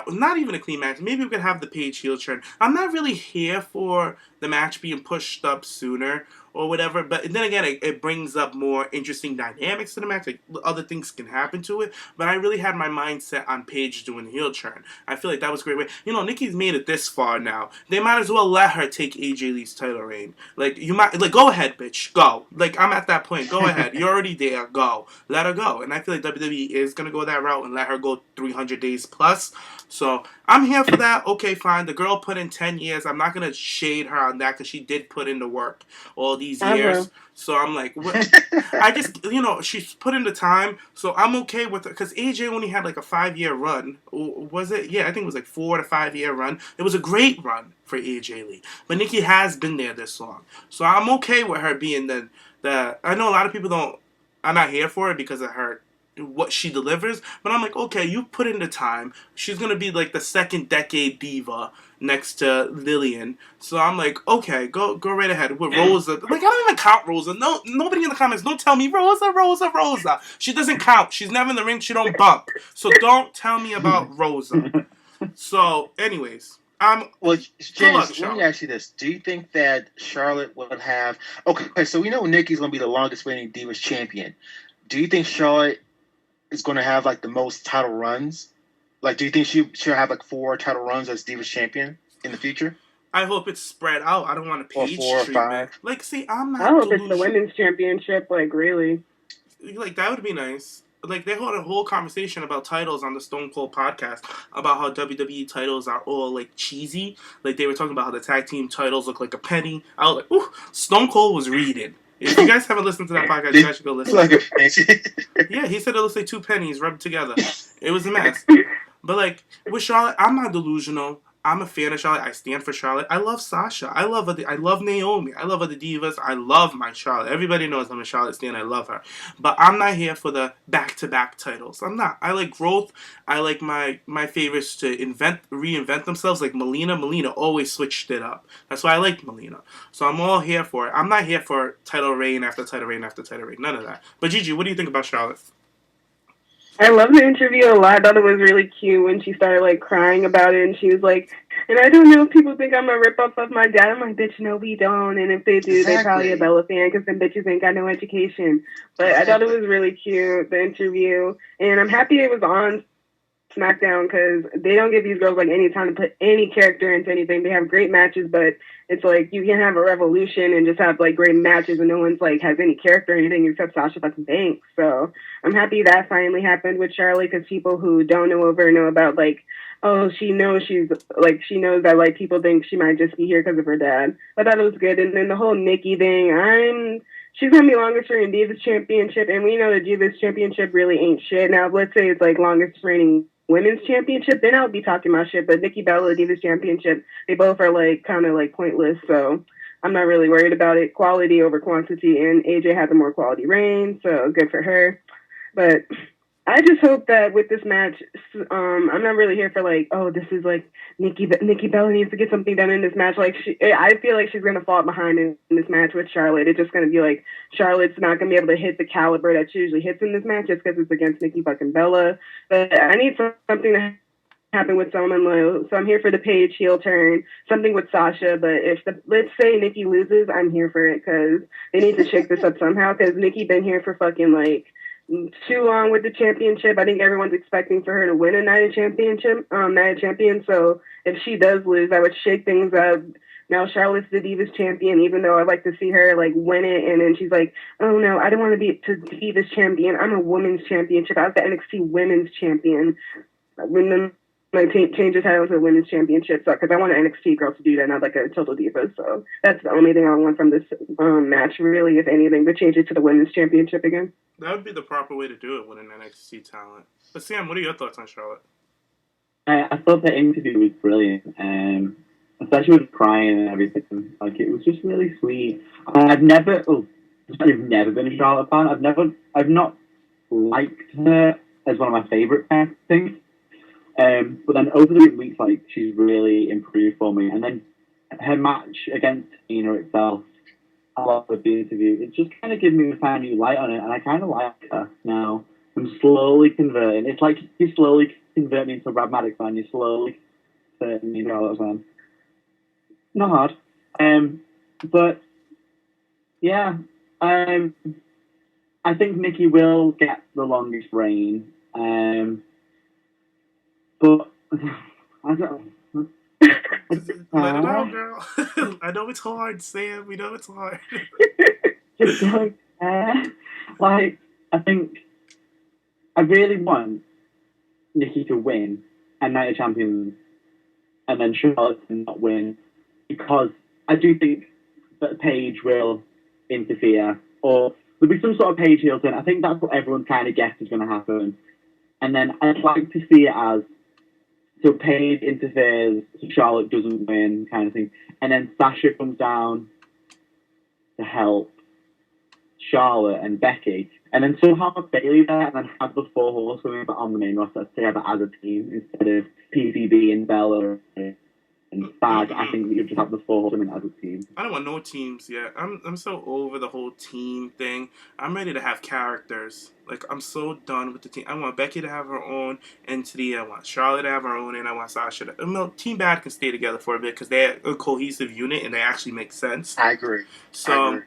not even a clean match. Maybe we could have the Paige heel turn. I'm not really here for the match being pushed up sooner or whatever, but then again, it brings up more interesting dynamics to the match. Like, other things can happen to it, but I really had my mindset on Paige doing the heel turn. I feel like that was a great way. Nikki's made it this far now. They might as well let her take AJ Lee's title reign. Go ahead, bitch, go. I'm at that point. Go ahead. You're already there. Go. Let her go. And I feel like WWE is gonna go that route and let her go 300 days plus. So I'm here for that. Okay, fine. The girl put in 10 years. I'm not gonna shade her on that because she did put in the work all these years. So I'm like, I just, she's put in the time, so I'm okay with it. Because AJ only had like a 5-year run. Was it? Yeah, I think it was like 4 to 5 year run. It was a great run for AJ Lee. But Nikki has been there this long. So I'm okay with her being the I know a lot of people are not here for it because of her, what she delivers, but I'm like, okay, you put in the time. She's gonna be like the second decade diva next to Lillian, so I'm like, okay, go right ahead with Rosa. I don't even count Rosa. No, nobody in the comments, don't tell me Rosa. She doesn't count. She's never in the ring. She don't bump. So don't tell me about Rosa. So, anyways. James, let me ask you this. Do you think that Charlotte would have... Okay, so we know Nikki's going to be the longest reigning Divas champion. Do you think Charlotte is going to have, the most title runs? Do you think she'll have, 4 title runs as Divas champion in the future? I hope it's spread out. I don't want a Paige or 4 or 5. I'm not... I hope it's the women's championship, really. That would be nice. They had a whole conversation about titles on the Stone Cold podcast about how WWE titles are all, cheesy. They were talking about how the tag team titles look like a penny. I was like, ooh, Stone Cold was reading. If you guys haven't listened to that podcast, you guys should go listen. Yeah, he said it looks like 2 pennies rubbed together. It was a mess. But, with Charlotte, I'm not delusional. I'm a fan of Charlotte. I stand for Charlotte. I love Sasha. I love Naomi. I love other divas. I love my Charlotte. Everybody knows I'm a Charlotte stan. I love her. But I'm not here for the back-to-back titles. I'm not. I like growth. I like my favorites to reinvent themselves. Like Melina. Melina always switched it up. That's why I like Melina. So I'm all here for it. I'm not here for title reign after title reign after title reign. None of that. But Gigi, what do you think about Charlotte? I love the interview a lot. I thought it was really cute when she started crying about it, and she was like, and I don't know if people think I'm a rip-off of my dad. I'm like, bitch, no, we don't. And if they do, they're probably a Bella fan because them bitches ain't got no education. But I thought it was really cute, the interview. And I'm happy it was on SmackDown, because they don't give these girls like any time to put any character into anything. They have great matches, but it's like you can have a revolution and just have like great matches, and no one's like has any character or anything except Sasha fucking Banks. So I'm happy that finally happened with Charlotte, because people who don't know her know about like, oh, she knows that like people think she might just be here because of her dad. I thought it was good, and then the whole Nikki thing, she's gonna be longest reigning Divas Championship, and we know the Divas Championship really ain't shit. Now, let's say it's like longest reigning Women's Championship, then I would be talking about shit. But Nikki Bella, Divas Championship, they both are like kind of like pointless. So I'm not really worried about it. Quality over quantity, and AJ had the more quality reign, so good for her. But I just hope that with this match, I'm not really here for like, oh, this is like Nikki Bella needs to get something done in this match. Like, I feel like she's gonna fall behind in this match with Charlotte. It's just gonna be like Charlotte's not gonna be able to hit the caliber that she usually hits in this match just because it's against Nikki fucking Bella. But I need something to happen with someone low. So I'm here for the Paige heel turn, something with Sasha. But let's say Nikki loses, I'm here for it, because they need to shake this up somehow, because Nikki been here for fucking like too long with the championship. I think everyone's expecting for her to win a Night of Champions. So if she does lose, that would shake things up. Now Charlotte's the Divas champion, even though I'd like to see her like win it, and then she's like, "Oh no, I don't want to be Divas champion. I'm a women's championship. I was the NXT Women's champion." When like change the title to the Women's Championship, so because I want an NXT girl to do that, not like a total diva. So that's the only thing I want from this match, really, if anything, to change it to the Women's Championship again. That would be the proper way to do it with an NXT talent. But Sam, what are your thoughts on Charlotte? I thought the interview was brilliant, especially with crying and everything. Like, it was just really sweet. I've never been a Charlotte fan. I've not liked her as one of my favourite things. But then over the weeks, like, she's really improved for me. And then her match against Ina itself, I love the interview. It just kind of gives me a new light on it, and I kind of like her now. I'm slowly converting. It's like you slowly convert me into a Brad Maddox fan. You slowly convert me into a Charlotte fan. Not hard. But yeah, I think Nikki will get the longest reign. But I don't. Let it out, girl. I know it's hard, Sam. We know it's hard. Just don't care. Like, I think I really want Nikki to win and Night of Champions, and then Charlotte to not win, because I do think that Paige will interfere, or there'll be some sort of Paige heel turn. I think that's what everyone kind of guessed is going to happen. And then I'd like to see it as, so Paige interferes, so Charlotte doesn't win, kind of thing. And then Sasha comes down to help Charlotte and Becky. And then somehow have Bayley there, and then have the four horsewomen on the main roster together as a team, instead of PCB and Bella and Bad. I think we could just have the four horsewomen as a team. I don't want no teams yet. I'm so over the whole team thing. I'm ready to have characters. Like, I'm so done with the team. I want Becky to have her own entity. I want Charlotte to have her own, and I want Sasha to... No, Team Bad can stay together for a bit, because they're a cohesive unit, and they actually make sense. I agree. So...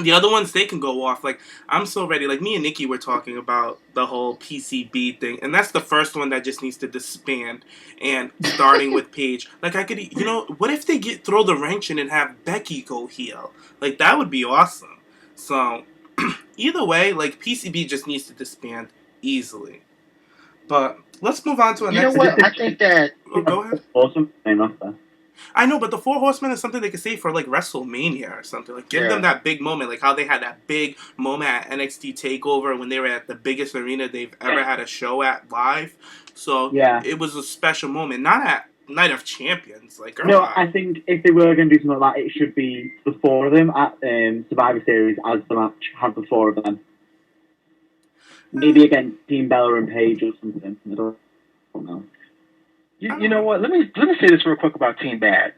The other ones, they can go off. Like, I'm so ready. Like, me and Nikki were talking about the whole PCB thing. And that's the first one that just needs to disband. And starting with Paige. Like, I could... You know, what if they throw the wrench in and have Becky go heel? Like, that would be awesome. So, either way, like, PCB just needs to disband easily. But, let's move on to a next... You know what? I think that... Oh, go ahead. Awesome. Roster. I know, but the Four Horsemen is something they could save for, like, WrestleMania or something. Like, give them that big moment, like how they had that big moment at NXT TakeOver when they were at the biggest arena they've ever had a show at live. So, it was a special moment. Not at Night of Champions. Like, no, I think if they were going to do something like that, it should be the four of them at Survivor Series as the match. Have the four of them. Maybe against Team Bella and Paige or something. I don't know. You know what? Let me say this real quick about Team Bad.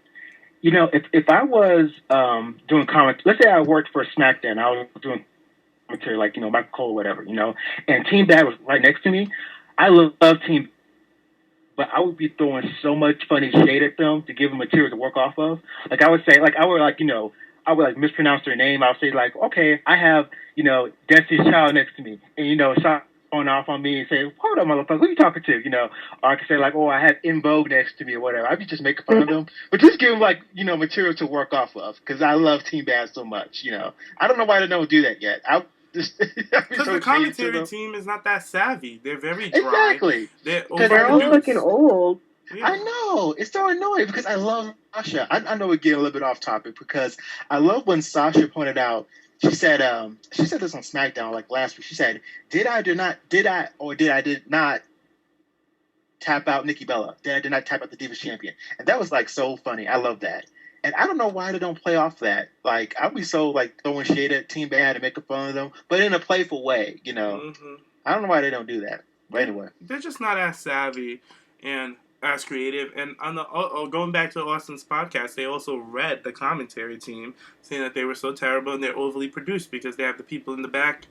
You know, if I was doing comments, let's say I worked for SmackDown, I was doing commentary like, you know, Michael Cole or whatever, you know, and Team Bad was right next to me. I love Team, but I would be throwing so much funny shade at them to give them material to work off of. Like, I would say, like, I would mispronounce their name. I would say, like, okay, I have, you know, Destiny's Child next to me, and, you know, Shawn phone off on me and say, hold on, motherfucker, who you talking to? You know, or I can say like, oh, I had In Vogue next to me or whatever. I'd be just making fun of them, but just give them like, you know, material to work off of because I love Team Bad so much. You know, I don't know why they don't do that yet. Because the commentary team is not that savvy. They're very dry. Exactly. They're all looking old. Yeah. I know. It's so annoying because I love Sasha. I know we're getting a little bit off topic because I love when Sasha pointed out. She said this on SmackDown like last week. She said, did I not tap out Nikki Bella? Did not tap out the Divas Champion? And that was like so funny. I love that. And I don't know why they don't play off that. Like, I'd be so like throwing shade at Team Bad and making fun of them, but in a playful way, you know. Mm-hmm. I don't know why they don't do that. But anyway. They're just not as savvy and as creative. And on the going back to Austin's podcast, they also read the commentary team saying that they were so terrible and they're overly produced because they have the people in the back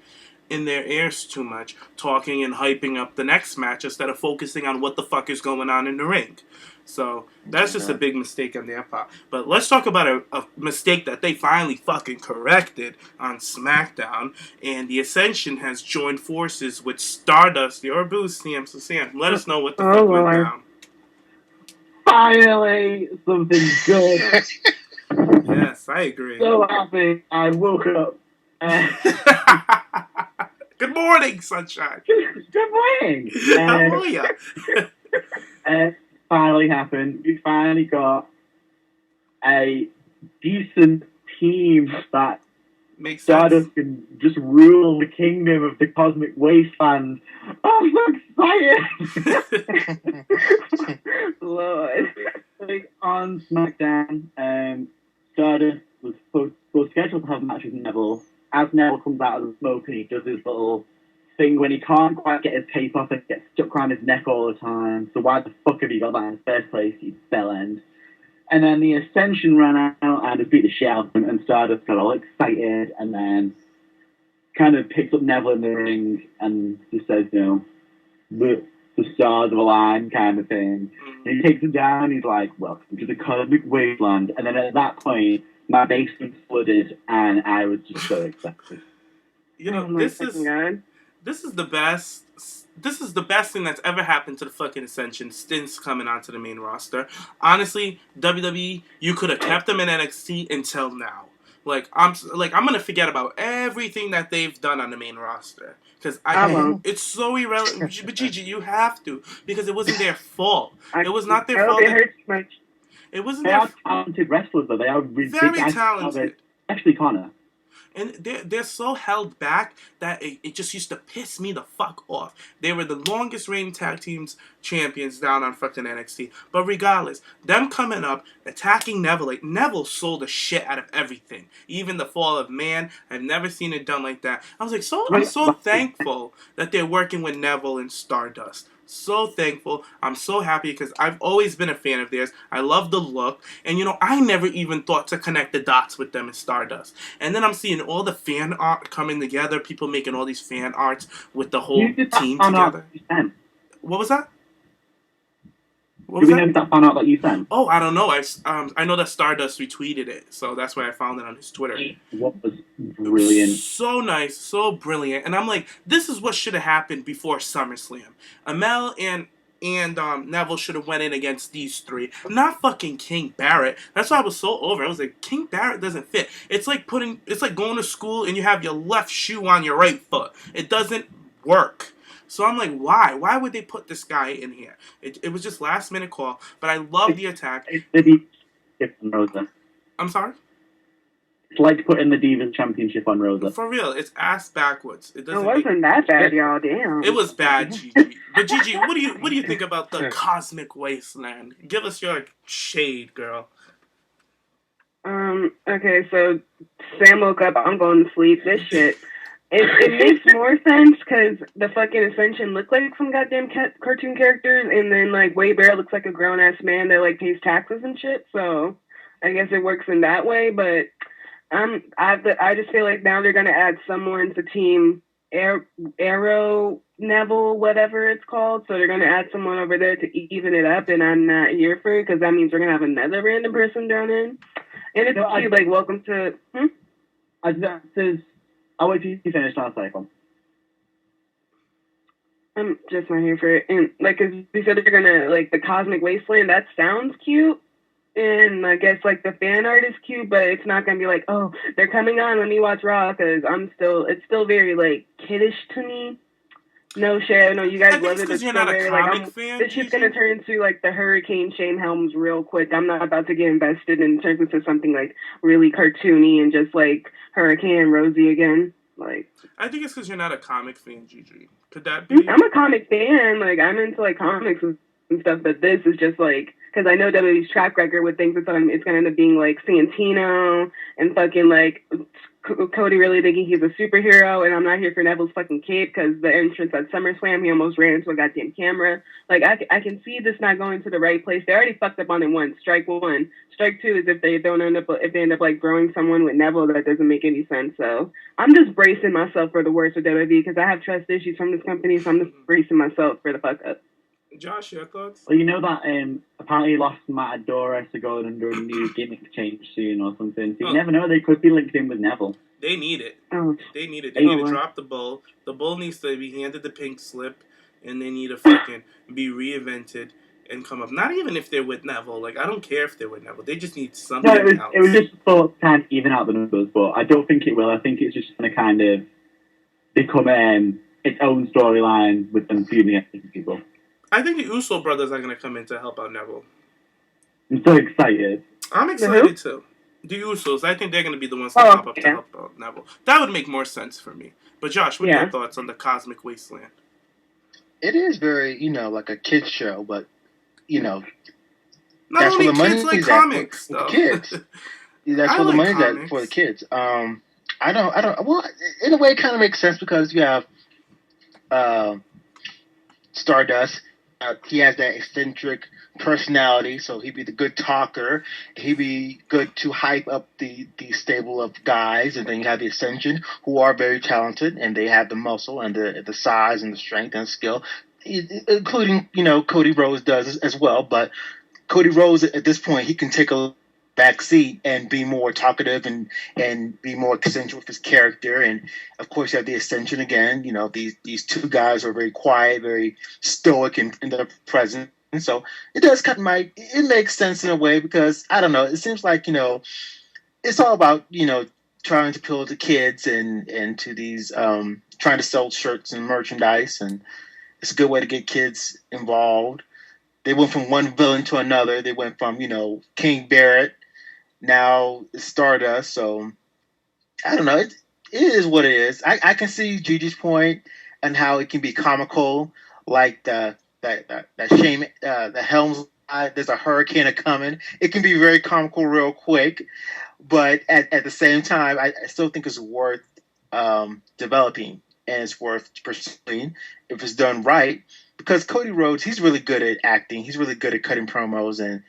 in their ears too much, talking and hyping up the next match instead of focusing on what the fuck is going on in the ring. So that's just a big mistake on their part. But let's talk about a mistake that they finally fucking corrected on SmackDown. And the Ascension has joined forces with Stardust. Your boost, Sam. So Sam, let us know what the fuck went down. Finally, something good. Yes, I agree. So happy I woke up. Good morning, sunshine. Good morning. How are ya? Finally happened. We finally got a decent team that makes Stardust can just rule the kingdom of the Cosmic Wasteland. I'm so excited! Lord. Like, on SmackDown, Stardust was scheduled to have a match with Neville. As Neville comes out of the smoke and he does his little thing when he can't quite get his tape off and gets stuck around his neck all the time. So why the fuck have you got that in the first place, you bell end? And then the Ascension ran out and just beat the shit out of him, and Stardust got all excited and then kind of picks up Neville in the ring and just says, you know, the stars of align kind of thing. And he takes him down and he's like, welcome to the Cosmic Wasteland. And then at that point, my basement flooded and I was just so excited. You know, this is the best. This is the best thing that's ever happened to the fucking Ascension since coming onto the main roster. Honestly, WWE, you could have kept them in NXT until now. I'm gonna forget about everything that they've done on the main roster because it's so irrelevant. But Gigi, you have to because it wasn't their fault. It was not their fault. It wasn't they are talented wrestlers, though. They are very talented. Especially Connor. And they're so held back that it just used to piss me the fuck off. They were the longest reigning tag teams champions down on fucking NXT. But regardless, them coming up, attacking Neville, like Neville sold the shit out of everything. Even the Fall of Man, I've never seen it done like that. I was like, I'm so thankful that they're working with Neville and Stardust. So thankful. I'm so happy because I've always been a fan of theirs. I love the look. And, you know, I never even thought to connect the dots with them in Stardust. And then I'm seeing all the fan art coming together. People making all these fan arts with the whole team together. What was that? Do we know that fan art that you sent? Oh, I don't know. I know that Stardust retweeted it, so that's why I found it on his Twitter. What was brilliant. So nice, so brilliant. And I'm like, this is what should have happened before SummerSlam. Amel and Neville should have went in against these three. Not fucking King Barrett. That's why I was so over. I was like, King Barrett doesn't fit. It's like going to school and you have your left shoe on your right foot. It doesn't work. So I'm like, why? Why would they put this guy in here? It was just last minute call, but I love the attack. I'm sorry? It's like putting the Divas Championship on Rosa. For real, it's ass backwards. It wasn't that bad, y'all. Damn. It was bad, Gigi. But Gigi, what do you think about the Cosmic Wasteland? Give us your shade, girl. Okay, so Sam woke up. I'm going to sleep. This shit. It makes more sense because the fucking Ascension look like some goddamn cartoon characters, and then like Wade Barrett looks like a grown ass man that like pays taxes and shit. So I guess it works in that way. But I just feel like now they're gonna add someone to Team Arrow Neville, whatever it's called. So they're gonna add someone over there to even it up, and I'm not here for it because that means we're gonna have another random person down in. And it's cute, like welcome to. I'll wait till you finish last cycle. I'm just not here for it. And like, cause they said they're gonna like the Cosmic Wasteland. That sounds cute, and I guess like the fan art is cute, but it's not gonna be like, oh, they're coming on. Let me watch Raw, because it's still very like kiddish to me. No shit, I know you I guys think love it's it. because It's you're still not a very like comic fan, this shit's Gigi. gonna turn into like the Hurricane Shane Helms real quick. I'm not about to get invested and turn into something like really cartoony and just like Hurricane and Rosie again. Like, I think it's because you're not a comic fan, Gigi. Could that be? I'm a comic fan. Like, I'm into like comics and stuff, but this is just like, because I know WWE's track record with things. It's going to end up being like Santino and fucking like Cody really thinking he's a superhero, and I'm not here for Neville's fucking cape, because the entrance at SummerSlam, he almost ran into a goddamn camera. Like, I can see this not going to the right place. They already fucked up on it once. Strike one. Strike two is if they end up like growing someone with Neville that doesn't make any sense. So I'm just bracing myself for the worst with WWE, because I have trust issues from this company, so I'm just bracing myself for the fuck up. Josh, your thoughts? Well, you know that apparently Lost Matador has to go under a new gimmick change soon or something. So you never know, they could be linked in with Neville. They need it. Oh. They need it. They need to drop the bull. The bull needs to be handed the pink slip, and they need to fucking be reinvented and come up. Not even if they're with Neville. Like, I don't care if they're with Neville. They just need something else. It was just thought to kind of even out the numbers, but I don't think it will. I think it's just going to kind of become its own storyline with them feuding against people. I think the Uso brothers are going to come in to help out Neville. I'm so excited. I'm excited too. The Usos, I think they're going to be the ones to pop up to help out Neville. That would make more sense for me. But Josh, what are your thoughts on the Cosmic Wasteland? It is very, like a kid's show, but, Not that's only where the money kids like is comics, at for the kids. That's where the money's at for the kids. Well, in a way, it kind of makes sense because you have Stardust. He has that eccentric personality, so he'd be the good talker. He'd be good to hype up the stable of guys, and then you have the Ascension, who are very talented, and they have the muscle and the size and the strength and skill, including Cody Rhodes does as well. But Cody Rhodes at this point, he can take a back seat and be more talkative and be more eccentric with his character. And of course you have the Ascension again. These two guys are very quiet, very stoic in their presence. So it does it makes sense in a way, because I don't know, it seems like, it's all about, trying to appeal to kids and to these trying to sell shirts and merchandise, and it's a good way to get kids involved. They went from one villain to another. They went from, King Barrett, now Stardust. So I don't know. It is what it is. I can see Gigi's point and how it can be comical, like that shame, the Helms. There's a hurricane coming. It can be very comical real quick, but at the same time, I still think it's worth developing, and it's worth pursuing if it's done right. Because Cody Rhodes, he's really good at acting. He's really good at cutting promos, and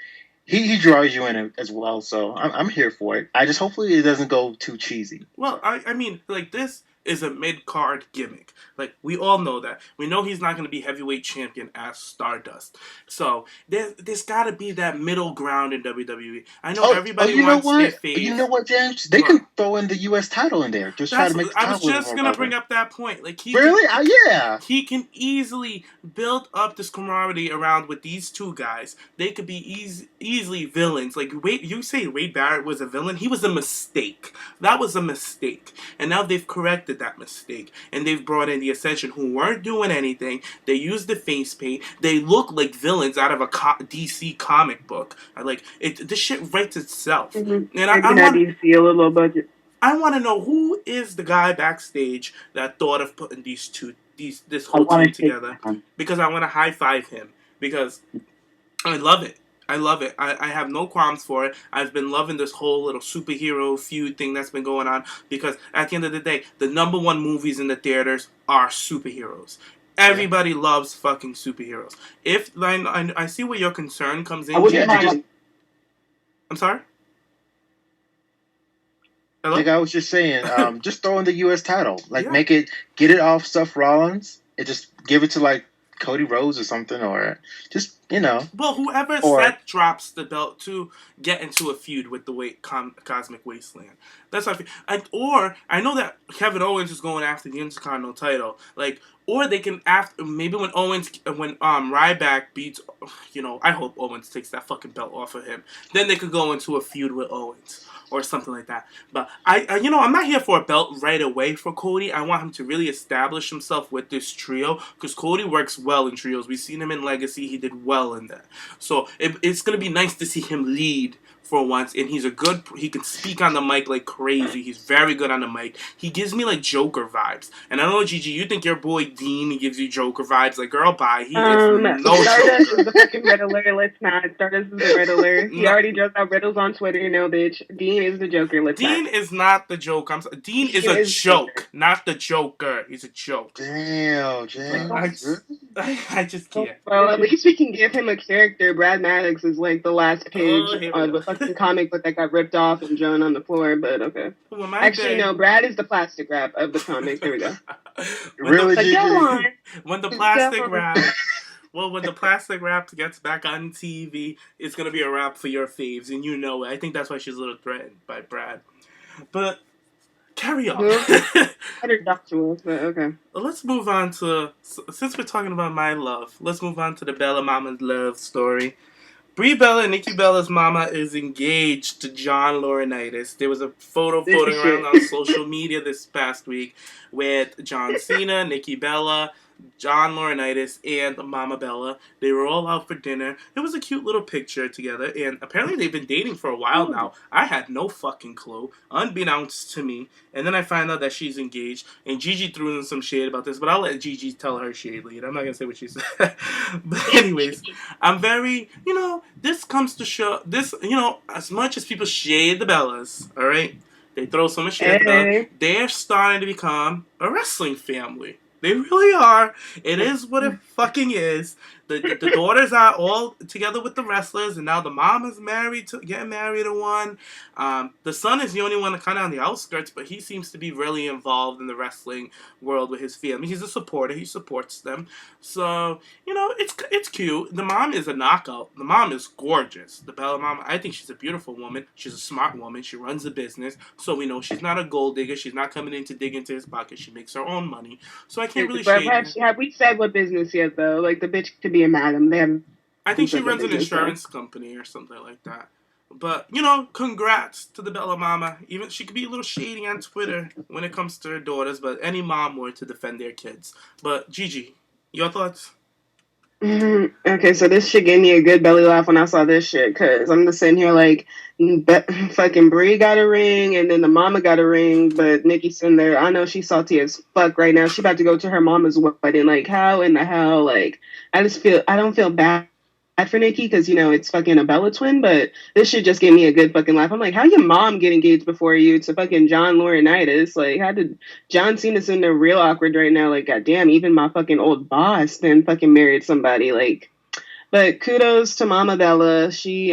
he draws you in as well. So I'm here for it. I just hopefully it doesn't go too cheesy. Well, I mean, like, this is a mid-card gimmick. Like, we all know that. We know he's not going to be heavyweight champion as Stardust. So there's got to be that middle ground in WWE. I know everybody wants their face. You know what, James? They can throw in the U.S. title in there. Try to make the title. I was just going to bring up that point. Like, yeah. He can easily build up this camaraderie around with these two guys. They could be easily villains. Like, you say Wade Barrett was a villain? He was a mistake. That was a mistake. And now they've corrected that mistake, and they've brought in the Ascension, who weren't doing anything. They used the face paint. They look like villains out of a DC comic book. This shit writes itself. Mm-hmm. And I want DC a little budget. I want to know who is the guy backstage that thought of putting this whole team together, because I want to high five him, because I love it. I love it. I have no qualms for it. I've been loving this whole little superhero feud thing that's been going on, because at the end of the day, the number one movies in the theaters are superheroes. Everybody loves fucking superheroes. If I see where your concern comes in. I'm sorry? Hello? Like I was just saying, just throw in the U.S. title. Get it off Seth Rollins, and just give it to, like, Cody Rhodes or something, or just Well, whoever Seth drops the belt to get into a feud with the Cosmic Wasteland. That's what I feel. Or I know that Kevin Owens is going after the Intercontinental title. Or they can maybe when Ryback beats, I hope Owens takes that fucking belt off of him. Then they could go into a feud with Owens or something like that. But I'm not here for a belt right away for Cody. I want him to really establish himself with this trio because Cody works well in trios. We've seen him in Legacy; he did well in that. So it's gonna be nice to see him lead for once, and he can speak on the mic like crazy. He's very good on the mic. He gives me like Joker vibes. And I don't know, Gigi, you think your boy Dean gives you Joker vibes? Like, girl, bye. He is no Stardust Joker. is the fucking Riddler. Let's not. Stardust is the Riddler. He already draws out riddles on Twitter. No, bitch. Dean is the Joker. Dean is not the Joker. Dean is a joke, not the Joker. He's a joke. Damn, James. I just can't. Well, at least we can give him a character. Brad Maddox is like the last page of the fucking comic book that got ripped off and drawn on the floor, but okay. Well, no, Brad is the plastic wrap of the comic. There we go. Really, Gigi? When the plastic wrap... Well, when the plastic wrap gets back on TV, it's going to be a wrap for your faves, and you know it. I think that's why she's a little threatened by Brad. But... carry on. Okay. Let's move on to, since we're talking about my love, let's move on to the Bella Mama's love story. Brie Bella and Nikki Bella's mama is engaged to John Laurinaitis. There was a photo floating around on social media this past week with John Cena, Nikki Bella, John Laurinaitis, and Mama Bella. They were all out for dinner. It was a cute little picture together, and apparently they've been dating for a while now. I had no fucking clue, unbeknownst to me. And then I find out that she's engaged, and Gigi threw in some shade about this, but I'll let Gigi tell her shade later. I'm not going to say what she said. But anyways, I'm very, this comes to show, as much as people shade the Bellas, all right? They throw so much shade at the Bellas. They're starting to become a wrestling family. They really are. It is what it fucking is. The daughters are all together with the wrestlers, and now the mom is getting married to one. The son is the only one kind of on the outskirts, but he seems to be really involved in the wrestling world with his family. He's a supporter. He supports them. So, it's cute. The mom is a knockout. The mom is gorgeous. The Bella mom, I think she's a beautiful woman. She's a smart woman. She runs a business. So we know she's not a gold digger. She's not coming in to dig into his pocket. She makes her own money. So I can't really shade her. Have we said what business yet, though? Like, the bitch could be a madam. I think she runs an insurance company or something like that. But, congrats to the Bella Mama. Even she could be a little shady on Twitter when it comes to her daughters, but any mom would to defend their kids. But, Gigi, your thoughts? Okay, so this shit gave me a good belly laugh when I saw this shit, because I'm just sitting here like, fucking Brie got a ring, and then the mama got a ring, but Nikki's sitting there. I know she's salty as fuck right now. She about to go to her mama's wedding. Like, how in the hell? Like, I don't feel bad for Nikki because, it's fucking a Bella twin, but this shit just gave me a good fucking laugh. I'm like, how your mom get engaged before you to fucking John Laurinaitis? Like, how did John Cena's in there real awkward right now? Like, goddamn, even my fucking old boss then fucking married somebody. Like, but kudos to Mama Bella. She,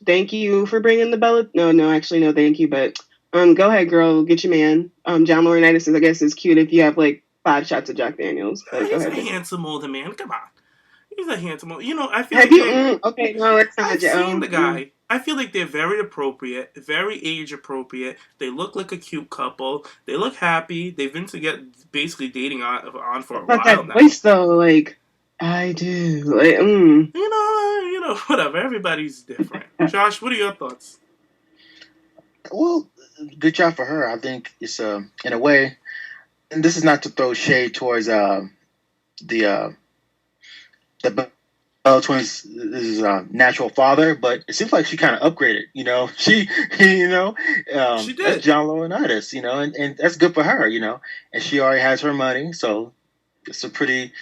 thank you for bringing the Bella. No, actually, no, thank you. But, go ahead, girl, get your man. John Laurinaitis, I guess, is cute if you have like 5 shots of Jack Daniels. But he's a handsome older man. Come on. He's a handsome. I feel okay, no, it's not. I've seen the guy. I feel like they're very appropriate, very age appropriate. They look like a cute couple. They look happy. They've been together, basically dating on for a while that now. Voice though, like I do, like whatever. Everybody's different. Josh, what are your thoughts? Well, good job for her. I think it's in a way, and this is not to throw shade towards the Bella twins is natural father, but it seems like she kind of upgraded. She did. That's John Laurinaitis. And that's good for her. And she already has her money, so it's a pretty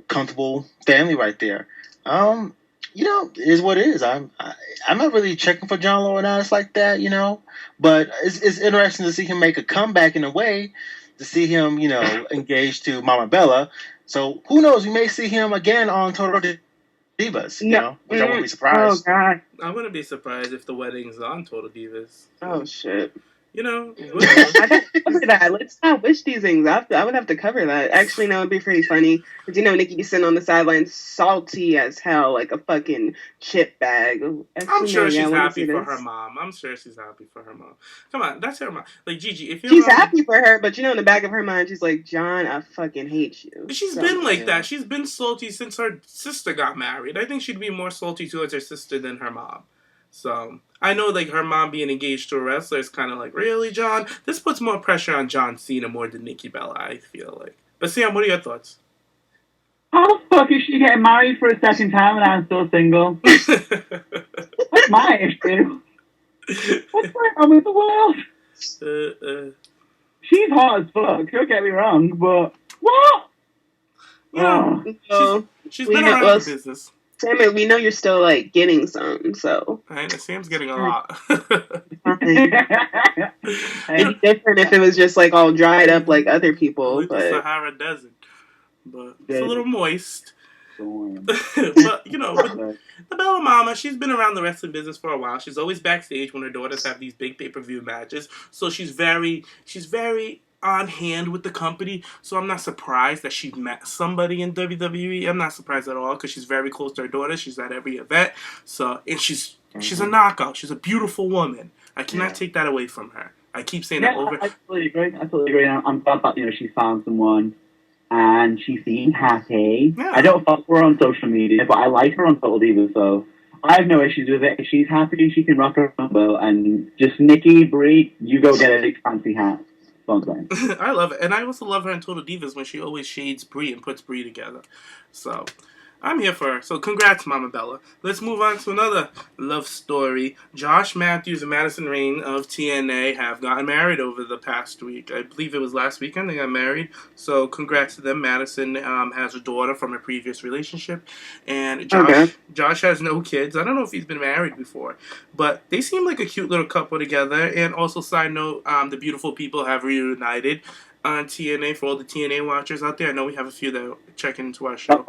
comfortable family right there. It is what it is. I'm not really checking for John Laurinaitis like that. But it's interesting to see him make a comeback in a way. To see him, engaged to Mama Bella. So who knows? We may see him again on Total Divas, which I won't be surprised. Oh God, I wouldn't be surprised if the wedding's on Total Divas. Oh shit. You know, whatever. I don't cover that. Let's not wish these things. I would have to cover that. Actually, no, it'd be pretty funny. Because, Nikki be sitting on the sidelines salty as hell, like a fucking chip bag. Actually, I'm sure she's I want to happy see for this. her mom. I'm sure she's happy for her mom. Come on, that's her mom. Like, Gigi, if your She's mom... happy for her, but, in the back of her mind, she's like, John, I fucking hate you. She's been like that. She's been salty since her sister got married. I think she'd be more salty towards her sister than her mom. So, I know, like, her mom being engaged to a wrestler is kind of like, really, John? This puts more pressure on John Cena more than Nikki Bella, I feel like. But, Sam, what are your thoughts? How the fuck is she getting married for a second time and I'm still single? That's my issue. What's going on with the world? She's hot as fuck, don't get me wrong, but what? She's been around the business. Sam, we know you're still, like, getting some, so. Right, Sam's getting a lot. It'd be different if it was just, like, all dried up like other people. Like but the Sahara Desert. But it's a little moist. But, the Bella Mama, she's been around the wrestling business for a while. She's always backstage when her daughters have these big pay-per-view matches. So she's very on hand with the company, so I'm not surprised that she met somebody in WWE. I'm not surprised at all because she's very close to her daughter. She's at every event, and she's a knockout. She's a beautiful woman. I cannot take that away from her. I keep saying that over. I totally agree. I'm glad that she found someone and she seemed happy. Yeah. I don't follow her on social media, but I like her on Total Divas, so I have no issues with it. If she's happy, she can rock her boat, and just Nikki, Brie, you go get a big fancy hat. I love it. And I also love her in Total Divas when she always shades Brie and puts Brie together. So, I'm here for her. So, congrats, Mama Bella. Let's move on to another love story. Josh Matthews and Madison Rayne of TNA have gotten married over the past week. I believe it was last weekend they got married. So, congrats to them. Madison has a daughter from a previous relationship. And Josh has no kids. I don't know if he's been married before. But they seem like a cute little couple together. And also, side note, the beautiful people have reunited on TNA for all the TNA watchers out there. I know we have a few that check into our show.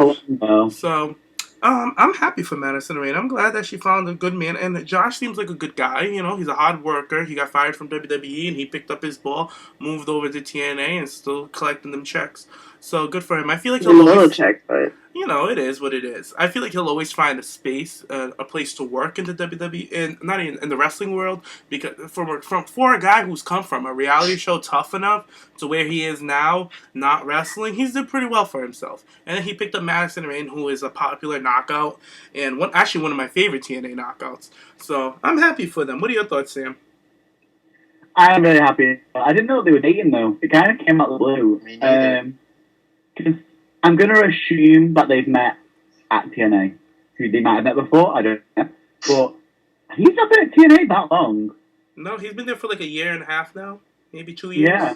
So, I'm happy for Madison Rayne. I'm glad that she found a good man. And Josh seems like a good guy. He's a hard worker. He got fired from WWE and he picked up his ball, moved over to TNA, and still collecting them checks. So, good for him. I feel like he'll always... check, but... it is what it is. I feel like he'll always find a space, a place to work in the WWE, and not even in the wrestling world, because for a guy who's come from a reality show tough enough to where he is now, not wrestling, he's did pretty well for himself. And then he picked up Madison Rayne, who is a popular knockout, and one of my favorite TNA knockouts. So, I'm happy for them. What are your thoughts, Sam? I'm really happy. I didn't know they were dating, though. It kind of came out of the blue. Because I'm going to assume that they've met at TNA. Who they might have met before, I don't know. But he's not been at TNA that long. No, he's been there for like a year and a half now. Maybe 2 years. Yeah.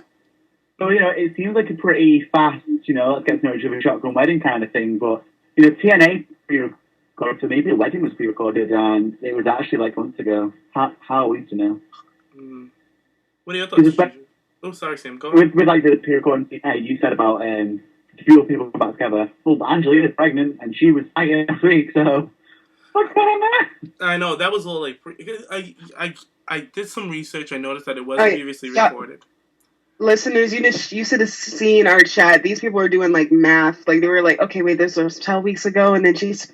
So, it seems like a pretty fast, let's get to know each other, shotgun wedding kind of thing. But, TNA pre-recorded, so maybe the wedding was pre-recorded and it was actually like months ago. How are we to know? What are your thoughts? Oh, sorry, Sam. Go ahead. With like the pre-recording, you said about... few people come back together. Well, Angelina's pregnant, and she was fighting last week, so what's going on there? I know, that was a little like... I did some research. I noticed that it wasn't previously recorded. Listeners, you should have seen our chat. These people were doing, like, math. Like, they were like, okay, wait, this was 12 weeks ago, and then she's...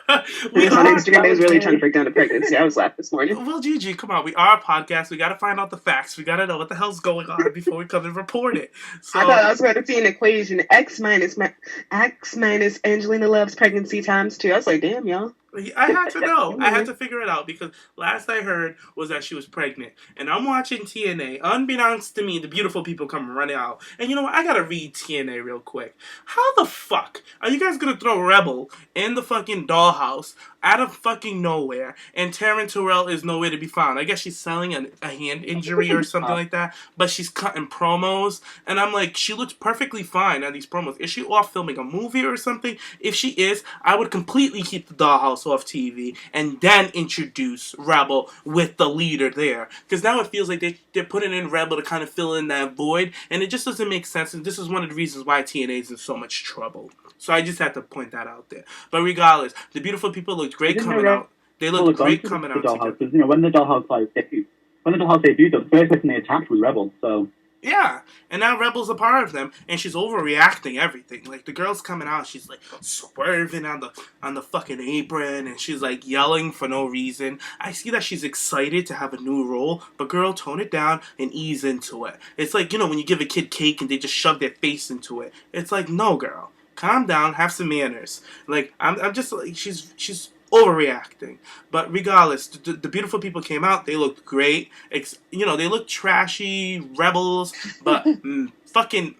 on Instagram, they was really trying to break down the pregnancy. I was laughing this morning. Well, Gigi, come on. We are a podcast. We got to find out the facts. We got to know what the hell's going on before we come and report it. So, I thought I was going to see an equation. X minus Angelina Love's pregnancy times 2. I was like, damn, y'all. I had to know. I had to figure it out because last I heard was that she was pregnant. And I'm watching TNA. Unbeknownst to me, the beautiful people come running out. And you know what? I gotta read TNA real quick. How the fuck are you guys gonna throw Rebel in the fucking dollhouse out of fucking nowhere and Taryn Terrell is nowhere to be found? I guess she's selling a hand injury or something like that. But she's cutting promos. And I'm like, she looks perfectly fine on these promos. Is she off filming a movie or something? If she is, I would completely keep the dollhouse off TV and then introduce Rebel with the leader there. Because now it feels like they're putting in Rebel to kind of fill in that void, and it just doesn't make sense, and this is one of the reasons why TNA is in so much trouble. So I just had to point that out there. But regardless, the beautiful people looked great coming out. They looked great coming out together. When the dollhouse when the House debuted, the first person they attacked was Rebel, so... Yeah, and now Rebel's a part of them, and she's overreacting everything. Like, the girl's coming out, she's, like, swerving on the fucking apron, and she's, like, yelling for no reason. I see that she's excited to have a new role, but girl, tone it down and ease into it. It's like, you know, when you give a kid cake and they just shove their face into it. It's like, no, girl. Calm down, have some manners. Like, I'm just, like, she's overreacting. But regardless, the beautiful people came out. They looked great. You know, they looked trashy, rebels, but fucking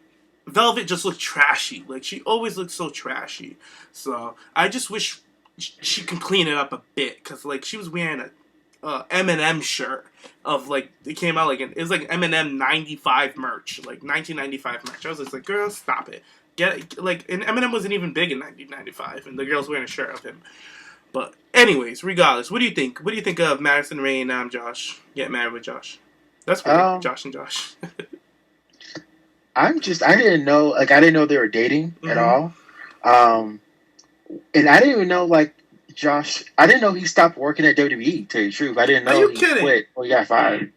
Velvet just looked trashy. Like, she always looks so trashy. So I just wish she can clean it up a bit, because, like, she was wearing a Eminem shirt of, like, it came out like it was like Eminem 95 merch, like 1995 merch. I was just like, girl, stop it. Like, and Eminem wasn't even big in 1995, and the girl's wearing a shirt of him. But anyways, regardless, what do you think? What do you think of Madison Rae and Josh? Get married with Josh. That's weird. Josh and Josh. I didn't know they were dating at all. And I didn't even know, like, Josh, I didn't know he stopped working at WWE, to tell you the truth. I didn't know he quit or he got fired.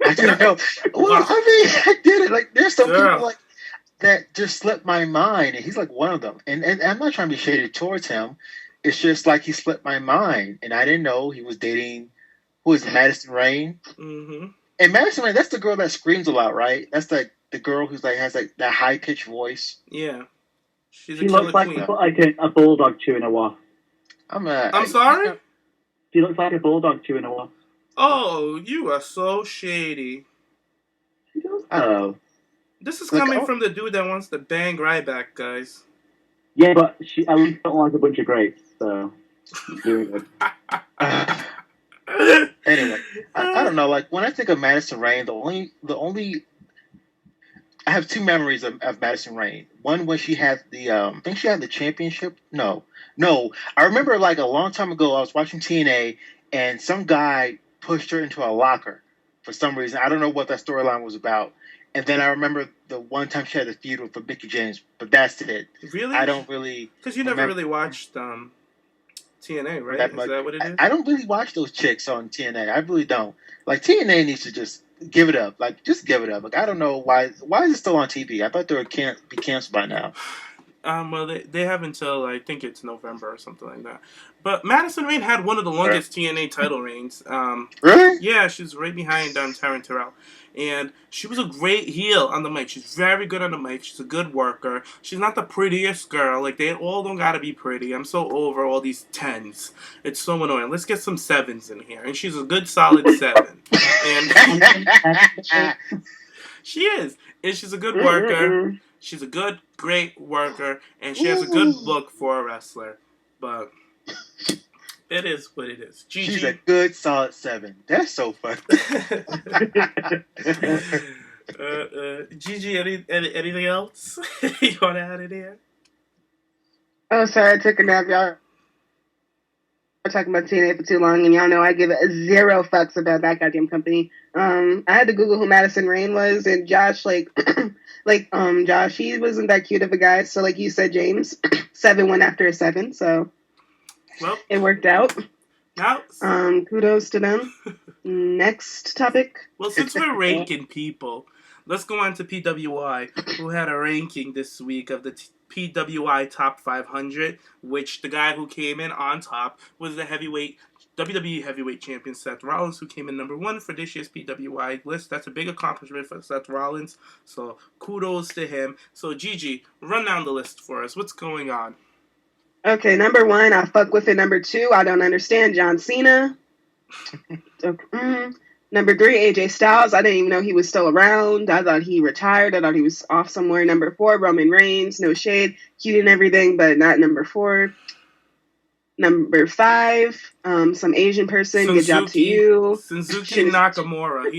I didn't know. Well, I mean, I did it. Like, there's some people, like, that just slipped my mind, and he's, like, one of them. And I'm not trying to be shady towards him. It's just like he slipped my mind, and I didn't know he was dating, who is Madison Rae? Mm-hmm. And Madison Rae, that's the girl that screams a lot, right? That's like the girl who's like has like that high pitched voice. Yeah, she looks like a bulldog chewing a wasp. I'm sorry. She looks like a bulldog chewing a wasp. Oh, you are so shady. Oh, this is coming from the dude that wants to bang Ryback, guys. Yeah, but she at least don't like a bunch of grapes, so anyway, I don't know. Like, when I think of Madison Rae, the only I have two memories of Madison Rae. One when she had the I think she had the championship. No. I remember, like, a long time ago, I was watching TNA, and some guy pushed her into a locker for some reason. I don't know what that storyline was about. And then I remember the one time she had a feud with Mickie James, but that's it. Really? I don't really... Because you never really watched TNA, right? Is that what it is? I don't really watch those chicks on TNA. I really don't. Like, TNA needs to just give it up. Like, just give it up. Like, I don't know why is it still on TV? I thought they would be canceled by now. Well, they have until, I think it's November or something like that. But Madison Rae had one of the longest TNA title reigns. Really? Yeah, she's right behind Taryn Terrell. And she was a great heel on the mic. She's very good on the mic. She's a good worker. She's not the prettiest girl. Like, they all don't gotta be pretty. I'm so over all these 10s. It's so annoying. Let's get some 7s in here. And she's a good, solid 7. And she is. And she's a good worker. She's a good, great worker. And she has a good look for a wrestler. But... it is what it is. Gigi. She's a good, solid 7. That's so funny. Gigi, anything else you want to add in here? Oh, sorry, I took a nap, y'all. We're talking about TNA for too long, and y'all know I give it 0 fucks about that goddamn company. I had to Google who Madison Rae was, and Josh, Josh, he wasn't that cute of a guy. So, like you said, James, 7 went after a 7, so. Well, it worked out. Now, kudos to them. Next topic. Well, since we're ranking people, let's go on to PWI, who had a ranking this week of the PWI Top 500, which the guy who came in on top was the WWE Heavyweight Champion Seth Rollins, who came in number 1 for this year's PWI list. That's a big accomplishment for Seth Rollins, so kudos to him. So, Gigi, run down the list for us. What's going on? Okay, number 1, I fuck with it. Number 2, I don't understand, John Cena. Number 3, AJ Styles. I didn't even know he was still around. I thought he retired. I thought he was off somewhere. Number 4, Roman Reigns. No shade. Cute and everything, but not number 4. Number 5, some Asian person. Good job to you. Suzuki Nakamura.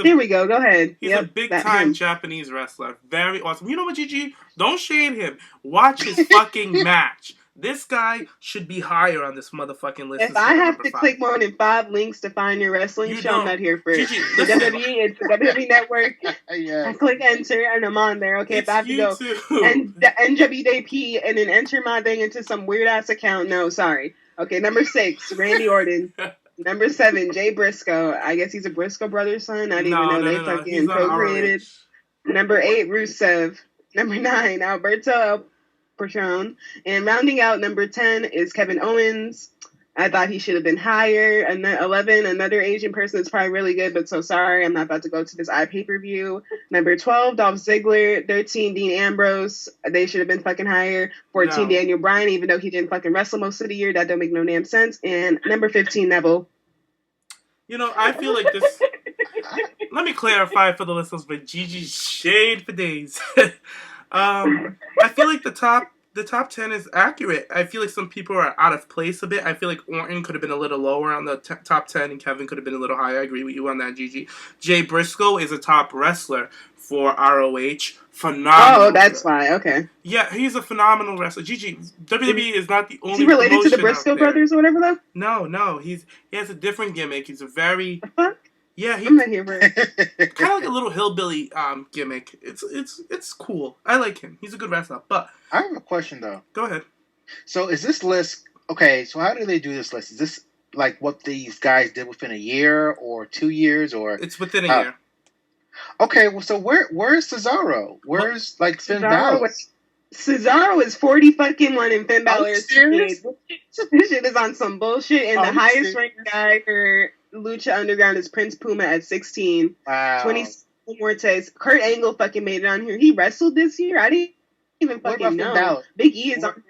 There we go. Go ahead. He's a big-time Japanese wrestler. Very awesome. You know what, Gigi? Don't shade him. Watch his fucking match. This guy should be higher on this motherfucking list. If I have to click more than 5 links to find your wrestling show, I'm not here for it. Gigi, the WWE, it's the WWE Network. Yes. I click enter and I'm on there. Okay, if I have to go and the NWJP and then enter my thing into some weird-ass account, no, sorry. Okay, number 6, Randy Orton. Number 7, Jay Briscoe. I guess he's a Briscoe brothers son. I didn't even know they fucking procreated. Number 8, Rusev. Number 9, Alberto El Patron. And rounding out number 10 is Kevin Owens. I thought he should have been higher. And then 11, another Asian person that's probably really good, but so sorry, I'm not about to go to this pay-per-view. Number 12, Dolph Ziggler. 13, Dean Ambrose. They should have been fucking higher. 14, Daniel Bryan, even though he didn't fucking wrestle most of the year. That don't make no damn sense. And number 15, Neville. You know, I feel like this... Let me clarify for the listeners, but Gigi's shade for days. I feel like the top 10 is accurate. I feel like some people are out of place a bit. I feel like Orton could have been a little lower on the top 10, and Kevin could have been a little higher. I agree with you on that, Gigi. Jay Briscoe is a top wrestler for ROH. Phenomenal. Oh, that's why. Okay. Yeah, he's a phenomenal wrestler. Gigi, WWE is not the only. Is he related to the Briscoe brothers or whatever, though? No. He has a different gimmick. He's a very. The fuck? Yeah, I'm not here for it. Kind of like a little hillbilly gimmick. It's cool. I like him. He's a good wrestler. But I have a question though. Go ahead. So is this list okay? So how do they do this list? Is this like what these guys did within a year or 2 years or? It's within a year. Okay, well, so where's Cesaro? Where's like Finn Balor? Cesaro is 40 fucking 1 and Finn Balor is 28. This shit is on some bullshit. And the highest ranked guy for Lucha Underground is Prince Puma at 16. Wow. 26 Mortes. Kurt Angle fucking made it on here. He wrestled this year. I didn't even fucking know. Big E is on.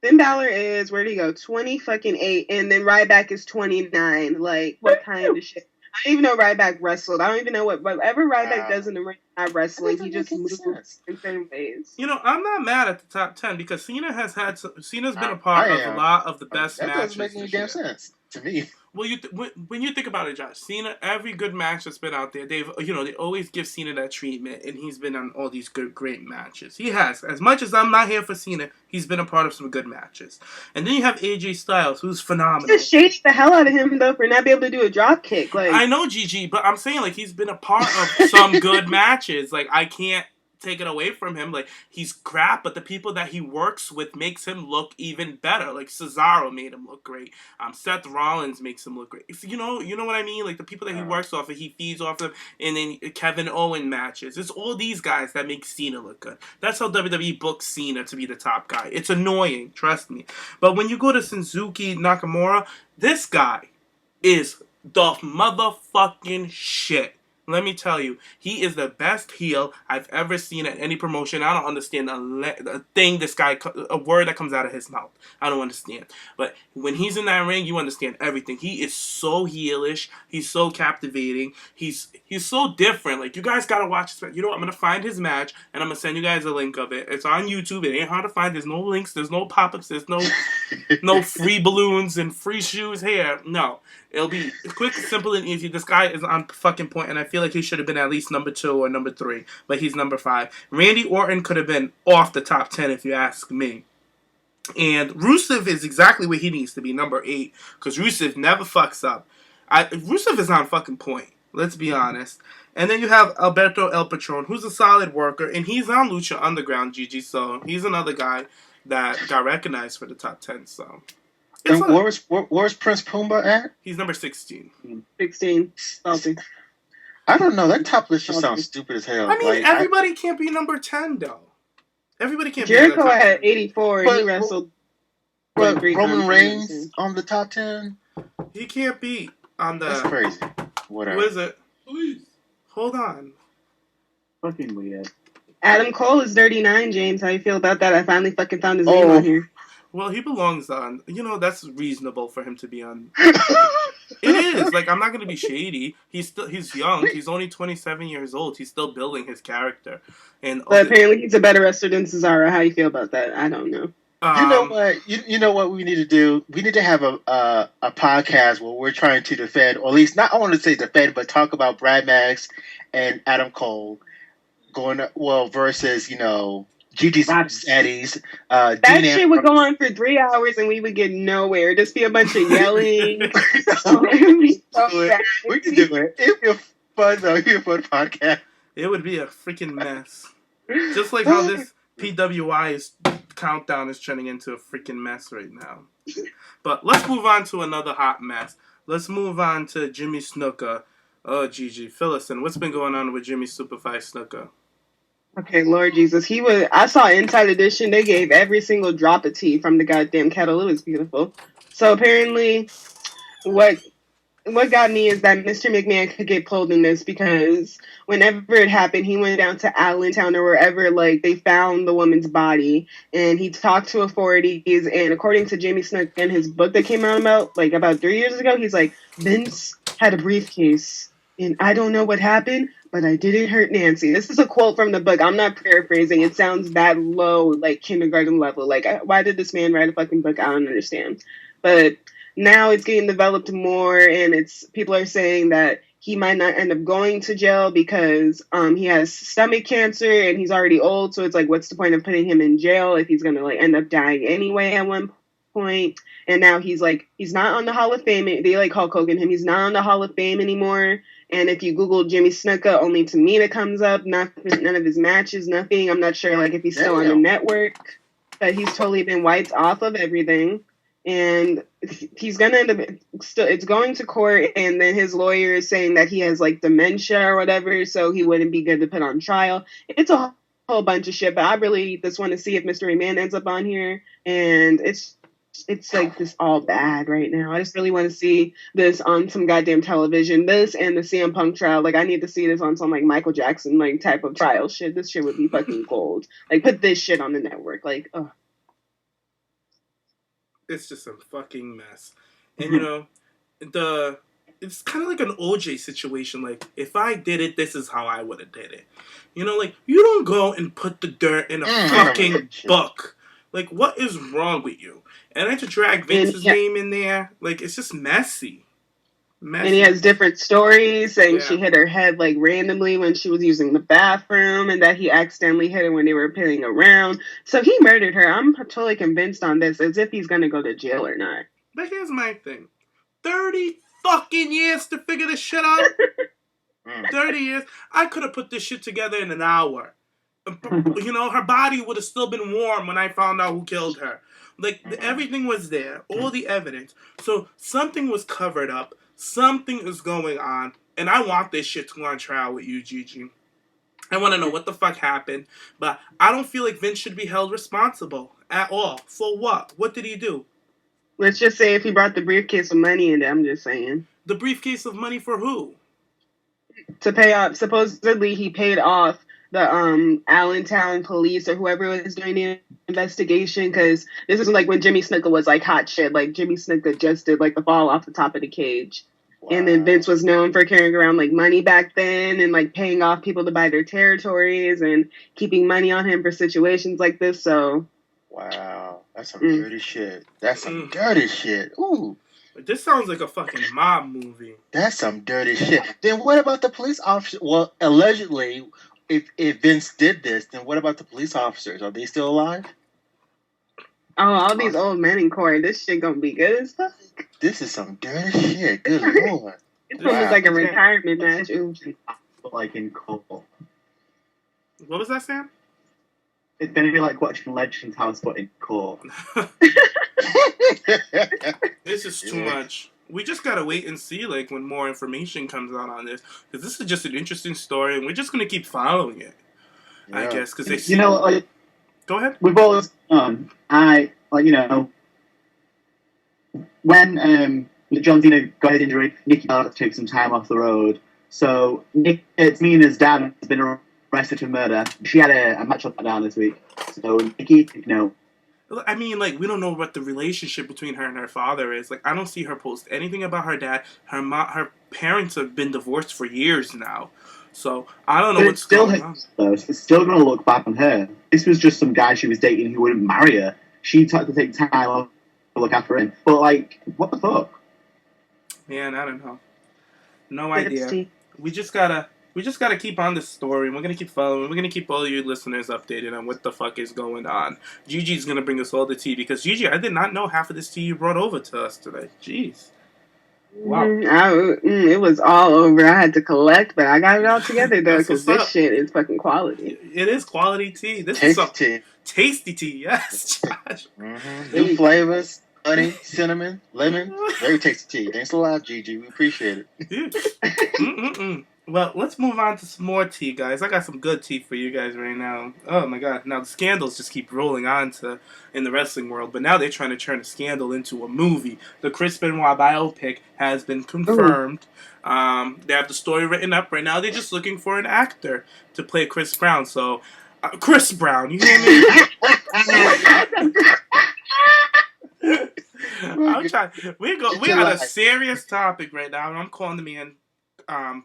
Finn Balor is, where'd he go? 20 fucking 8. And then Ryback is 29. Like, what kind of shit? I don't even know Ryback wrestled. I don't even know whatever Ryback does in the ring. Not wrestling. He just moves in certain ways. You know, I'm not mad at the top 10 because Cena's been a part of a lot of the best matches. That doesn't make any damn sense to me. Well, when you think about it, Josh, Cena, every good match that's been out there, they always give Cena that treatment, and he's been on all these great matches. He has. As much as I'm not here for Cena, he's been a part of some good matches. And then you have AJ Styles, who's phenomenal. Just shades the hell out of him, though, for not being able to do a drop kick. Like, I know, Gigi, but I'm saying, like, he's been a part of some good matches. Like, I can't take it away from him. Like, he's crap, but the people that he works with makes him look even better. Like, Cesaro made him look great. Seth Rollins makes him look great. You know what I mean? Like, the people that he works off of, he feeds off of, and then Kevin Owen matches. It's all these guys that make Cena look good. That's how WWE books Cena to be the top guy. It's annoying, trust me. But when you go to Shinsuke Nakamura, this guy is the motherfucking shit. Let me tell you, he is the best heel I've ever seen at any promotion. I don't understand a word that comes out of his mouth. I don't understand. But when he's in that ring, you understand everything. He is so heelish. He's so captivating. He's so different. Like, you guys gotta watch this. You know what? I'm gonna find his match, and I'm gonna send you guys a link of it. It's on YouTube. It ain't hard to find. There's no links. There's no pop-ups. There's no free balloons and free shoes here. No. It'll be quick, simple, and easy. This guy is on fucking point, and I feel like he should have been at least number 2 or number 3, but he's number 5. Randy Orton could have been off the top 10 if you ask me. And Rusev is exactly where he needs to be, number 8, because Rusev never fucks up. Rusev is on fucking point, let's be honest. And then you have Alberto El Patron, who's a solid worker, and he's on Lucha Underground, Gigi, so he's another guy that got recognized for the top 10, so... And where's Prince Puma at? He's number 16. 16. Salty. I don't know. That top list just sounds stupid as hell. I mean, everybody can't be number 10, though. Everybody can't Jericho be had 84 and he wrestled. But Roman Reigns on the top 10? He can't be on the... That's crazy. Whatever. Who is it? Please. Hold on. Fucking weird. Adam Cole is 39, James. How you feel about that? I finally fucking found his name on here. Well, he belongs on... that's reasonable for him to be on. It is. Like, I'm not going to be shady. He's young. He's only 27 years old. He's still building his character. But apparently he's a better wrestler than Cesaro. How you feel about that? I don't know. You know what? You know what we need to do? We need to have a podcast where we're trying to defend, or at least not, I want to say defend, but talk about Brad Max and Adam Cole versus, Gigi's Eddie's. That shit would go on for 3 hours and we would get nowhere. Just be a bunch of yelling. We can do it. It'd be a fun podcast. It would be a freaking mess. Just like how this PWI countdown is turning into a freaking mess right now. But let's move on to another hot mess. let's move on to Jimmy Snuka. Oh, Gigi, fill us in. What's been going on with Jimmy Superfly Snuka? Okay, Lord Jesus, I saw Inside Edition. They gave every single drop of tea from the goddamn kettle. It was beautiful. So apparently, what got me is that Mr. McMahon could get pulled in this because whenever it happened, he went down to Allentown or wherever, like, they found the woman's body, and he talked to authorities, and according to Jimmy Snuka in his book that came out about 3 years ago, he's like, Vince had a briefcase, and I don't know what happened, but I didn't hurt Nancy. This is a quote from the book. I'm not paraphrasing. It sounds that low, like kindergarten level. Like, why did this man write a fucking book? I don't understand. But now it's getting developed more, and people are saying that he might not end up going to jail because he has stomach cancer and he's already old. So it's like, what's the point of putting him in jail if he's going to like end up dying anyway at one point? And now he's not on the Hall of Fame. They like Hulk Hogan him. He's not on the Hall of Fame anymore. And if you Google Jimmy Snuka, only Tamina comes up. None of his matches, nothing. I'm not sure like if he's still on the network, but he's totally been wiped off of everything. And he's gonna end up it's going to court, and then his lawyer is saying that he has like dementia or whatever, so he wouldn't be good to put on trial. It's a whole bunch of shit, but I really just want to see if Mr. McMahon ends up on here, and it's like this all bad right now. I just really want to see this on some goddamn television. This and the CM Punk trial. Like, I need to see this on some like Michael Jackson like type of trial shit. This shit would be fucking gold. Like, put this shit on the network. Like, ugh. It's just a fucking mess. And, you know, it's kind of like an OJ situation. Like, if I did it, this is how I would have did it. You know, like, you don't go and put the dirt in a fucking book. Like, what is wrong with you? And I had to drag Vince's name in there. Like, it's just messy. And he has different stories saying she hit her head like randomly when she was using the bathroom, and that he accidentally hit her when they were playing around. So he murdered her. I'm totally convinced on this, as if he's gonna go to jail or not. But here's my thing: 30 fucking years to figure this shit out. 30 years. I could have put this shit together in an hour. You know, her body would have still been warm when I found out who killed her. Like, everything was there, all the evidence. So something was covered up. Something is going on, and I want this shit to go on trial with you, Gigi. I want to know what the fuck happened, but I don't feel like Vince should be held responsible at all. For what? What did he do? Let's just say if he brought the briefcase of money in there, I'm just saying. The briefcase of money for who? To pay off. Supposedly he paid off the Allentown police or whoever was doing the investigation, because this is like when Jimmy Snuka was like hot shit. Like, Jimmy Snuka just did like the fall off the top of the cage. Wow. And then Vince was known for carrying around like money back then and like paying off people to buy their territories and keeping money on him for situations like this. So wow, that's some dirty shit. That's some dirty shit. Ooh. This sounds like a fucking mob movie. That's some dirty shit. Then what about the police officer? Well, allegedly, if Vince did this, then what about the police officers? Are they still alive? Oh, all these old men in court. This shit gonna be good as fuck. This is some dirty shit. Good lord. This one was like a retirement match. Ooh. Like in court. What was that, Sam? It's gonna be like watching Legends House, but in court. This is too much. We just gotta wait and see, like, when more information comes out on this, because this is just an interesting story, and we're just gonna keep following it. Yeah. I guess because they. You know, like, go ahead. We've always when John Cena got his injury, Nikki had to take some time off the road. So Tamina's dad has been arrested for murder. She had a match up down this week. So Nikki, I mean, like, we don't know what the relationship between her and her father is. Like, I don't see her post anything about her dad. Her parents have been divorced for years now. So, I don't know what's going on. It's still going to look back on her. This was just some guy she was dating who wouldn't marry her. She had to take time off to look after him. But, like, what the fuck? Man, I don't know. No idea. We just gotta keep on this story, and we're gonna keep following. We're gonna keep all you listeners updated on what the fuck is going on. Gigi's gonna bring us all the tea, because Gigi, I did not know half of this tea you brought over to us today. Jeez. Wow. It was all over. I had to collect, but I got it all together though, because this shit is fucking quality. It is quality tea. This tasty is some tea. Tasty tea, yes, Josh. New flavors. honey, cinnamon, lemon. Very tasty tea. Thanks a lot, Gigi. We appreciate it. Well, let's move on to some more tea, guys. I got some good tea for you guys right now. Oh my god! Now the scandals just keep rolling on in the wrestling world, but now they're trying to turn a scandal into a movie. The Chris Benoit biopic has been confirmed. They have the story written up right now. They're just looking for an actor to play Chris Brown. So, Chris Brown, you hear me? I'm trying. We got a serious topic right now, and I'm calling the man,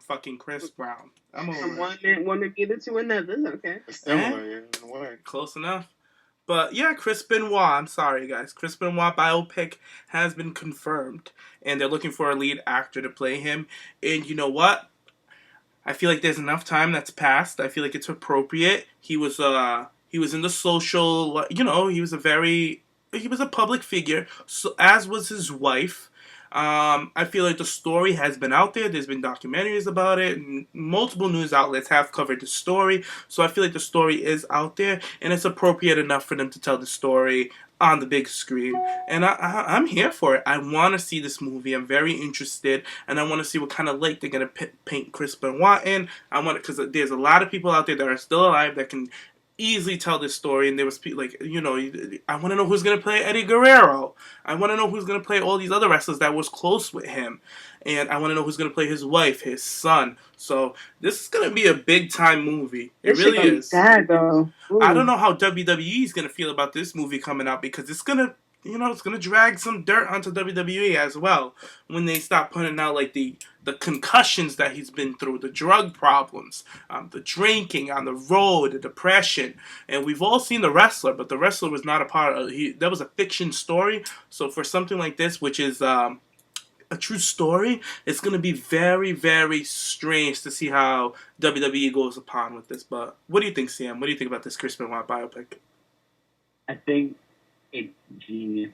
fucking Chris Brown. I'm over. From one man give it to another. Okay. Close enough. But yeah, Chris Benoit. I'm sorry, guys. Chris Benoit biopic has been confirmed, and they're looking for a lead actor to play him. And you know what? I feel like there's enough time that's passed. I feel like it's appropriate. He was in the social. He was a public figure, so as was his wife. I feel like the story has been out there. There's been documentaries about it, and multiple news outlets have covered the story. So I feel like the story is out there, and it's appropriate enough for them to tell the story on the big screen. And I'm here for it. I want to see this movie. I'm very interested, and I want to see what kind of light they're going to paint Chris Benoit in. Because there's a lot of people out there that are still alive that can easily tell this story, and there was I want to know who's going to play Eddie Guerrero. I want to know who's going to play all these other wrestlers that was close with him, and I want to know who's going to play his wife, his son. So this is going to be a big time movie. It really is. Sad, though. I don't know how WWE is going to feel about this movie coming out, because it's going to it's going to drag some dirt onto WWE as well when they stop putting out like the concussions that he's been through, the drug problems, the drinking on the road, the depression. And we've all seen the wrestler, but the wrestler was not a part of it. That was a fiction story. So for something like this, which is a true story, it's going to be very, very strange to see how WWE goes upon with this. But what do you think, Sam? What do you think about this Chris Benoit biopic? I think it's genius.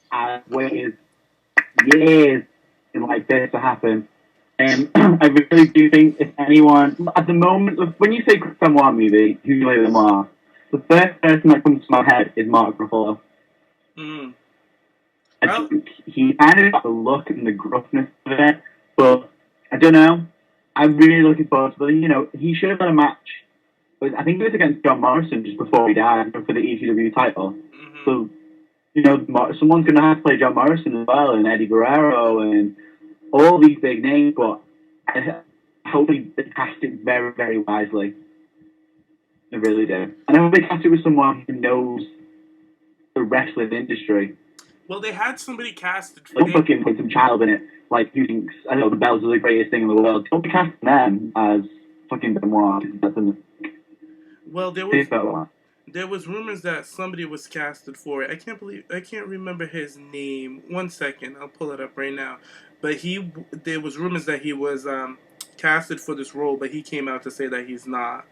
I've waited years in like this to happen. And I really do think if anyone, at the moment, when you say Chris Benoit movie, who do you them are? The first person that comes to my head is Mark Ruffalo. I think he kind of got the look and the gruffness of it, but I don't know. I'm really looking forward to it. He should have had a match. I think it was against John Morrison just before he died for the ECW title. So, someone's going to have to play John Morrison as well, and Eddie Guerrero, and all these big names, but I hope they cast it very, very wisely. I really do. And I hope they cast it with someone who knows the wrestling industry. Well, they had somebody casted for Don't fucking put some child in it, like who thinks, the bells are the greatest thing in the world. Don't be casting them as fucking Benoit. Well, there was rumors that somebody was casted for it. I can't remember his name. 1 second, I'll pull it up right now. But there was rumors that he was casted for this role, but he came out to say that he's not.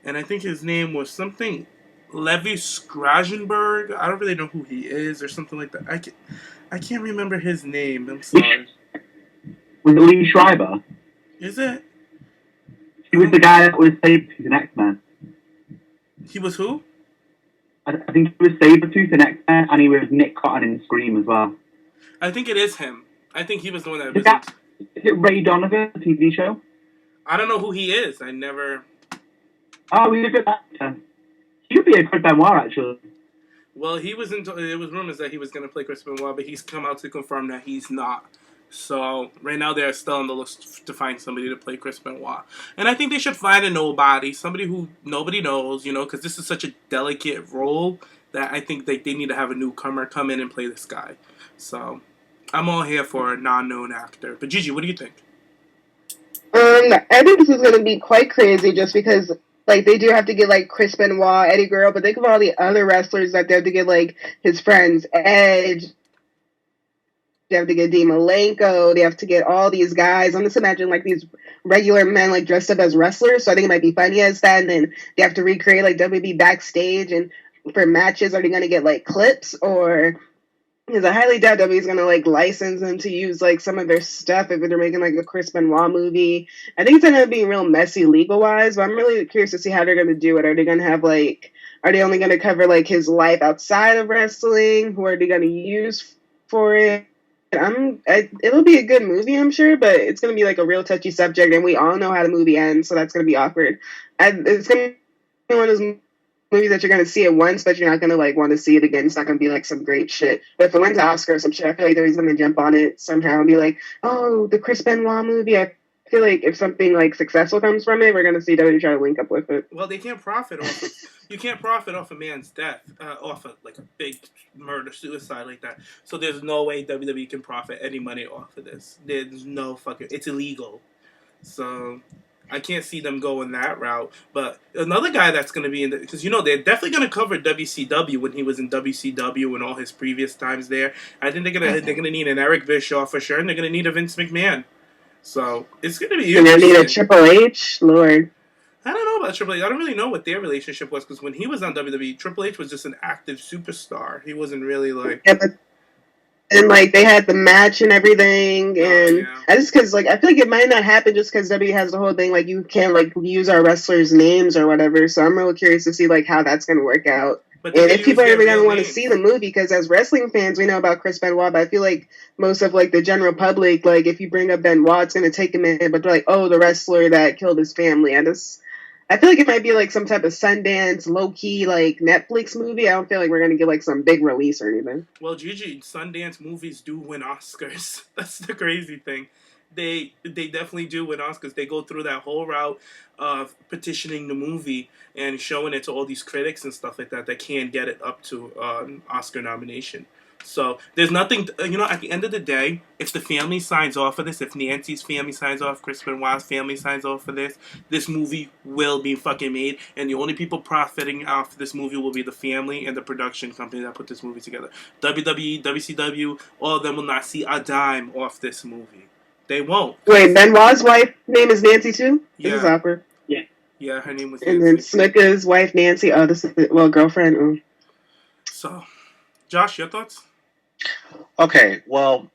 And I think his name was something Levi Skragenberg. I don't really know who he is or something like that. I can't remember his name. I'm sorry. Was it Lee Schreiber? Is it? He was the guy that was Sabretooth in X-Men. He was who? I think he was Sabretooth in X-Men, and he was Nick Cotton in Scream as well. I think it is him. I think he was the one that... Is it Ray Donovan, the TV show? I don't know who he is. I never... Oh, he's a good actor. He would be a good Benoit, actually. Well, there was rumors that he was going to play Chris Benoit, but he's come out to confirm that he's not. So, right now they're still on the list to find somebody to play Chris Benoit. And I think they should find a nobody, somebody who nobody knows, because this is such a delicate role that I think they need to have a newcomer come in and play this guy. So, I'm all here for a non-known actor. But Gigi, what do you think? I think this is going to be quite crazy just because, they do have to get, Chris Benoit, Eddie Guerrero, but think of all the other wrestlers that they have to get, his friends, Edge. They have to get Dean Malenko. They have to get all these guys. I'm just imagining, these regular men, dressed up as wrestlers. So I think it might be funny as that. And then they have to recreate, WB backstage. And for matches, are they going to get, clips? Or... Because I highly doubt WWE's going to, license them to use, some of their stuff if they're making, a Chris Benoit movie. I think it's going to be real messy legal-wise, but I'm really curious to see how they're going to do it. Are they going to have, are they only going to cover, his life outside of wrestling? Who are they going to use for it. It'll be a good movie, I'm sure, but it's gonna be like a real touchy subject, and we all know how the movie ends, so that's gonna be awkward. It's gonna be one of those movies that you're gonna see it once, but you're not gonna like want to see it again. It's not gonna be like some great shit. But if it wins an Oscar or some shit, I feel like they're always gonna jump on it somehow and be like, "Oh, the Chris Benoit movie." I feel like if something like successful comes from it, we're gonna see WWE try to link up with it. Well, they can't profit off of. You can't profit off a man's death, off of like a big murder suicide like that. So there's no way WWE can profit any money off of this. There's no fucking. It's illegal. So I can't see them going that route. But another guy that's going to be in the, because they're definitely going to cover WCW when he was in WCW and all his previous times there. I think they're gonna need an Eric Bischoff for sure, and they're gonna need a Vince McMahon. So it's gonna be interesting. And they need a Triple H, Lord. I don't know about Triple H. I don't really know what their relationship was, because when he was on WWE, Triple H was just an active superstar. He wasn't really like. Yeah, but and like they had the match and everything, and I just because like I feel like it might not happen just because WWE has the whole thing like you can't like use our wrestlers' names or whatever. So I'm really curious to see like how that's gonna work out. And if people are ever gonna want to see the movie, because as wrestling fans we know about Chris Benoit, but I feel like most of like the general public, like if you bring up Benoit, it's gonna take a minute, but they're like, oh, the wrestler that killed his family. I feel like it might be like some type of Sundance, low-key, like Netflix movie. I don't feel like we're going to get like some big release or anything. Well, Gigi, Sundance movies do win Oscars. That's the crazy thing. They definitely do win Oscars. They go through that whole route of petitioning the movie and showing it to all these critics and stuff like that can't get it up to Oscar nomination. So there's nothing, at the end of the day, if the family signs off for this, if Nancy's family signs off, Chris Benoit's family signs off for this movie will be fucking made. And the only people profiting off this movie will be the family and the production company that put this movie together. WWE, WCW, all of them will not see a dime off this movie. They won't. Wait, Benoit's wife name is Nancy too? Yeah. This is awkward. Yeah, her name was Nancy. And then Snuka's wife, Nancy. Oh, this is, girlfriend. Oh. So, Josh, your thoughts? Okay, well,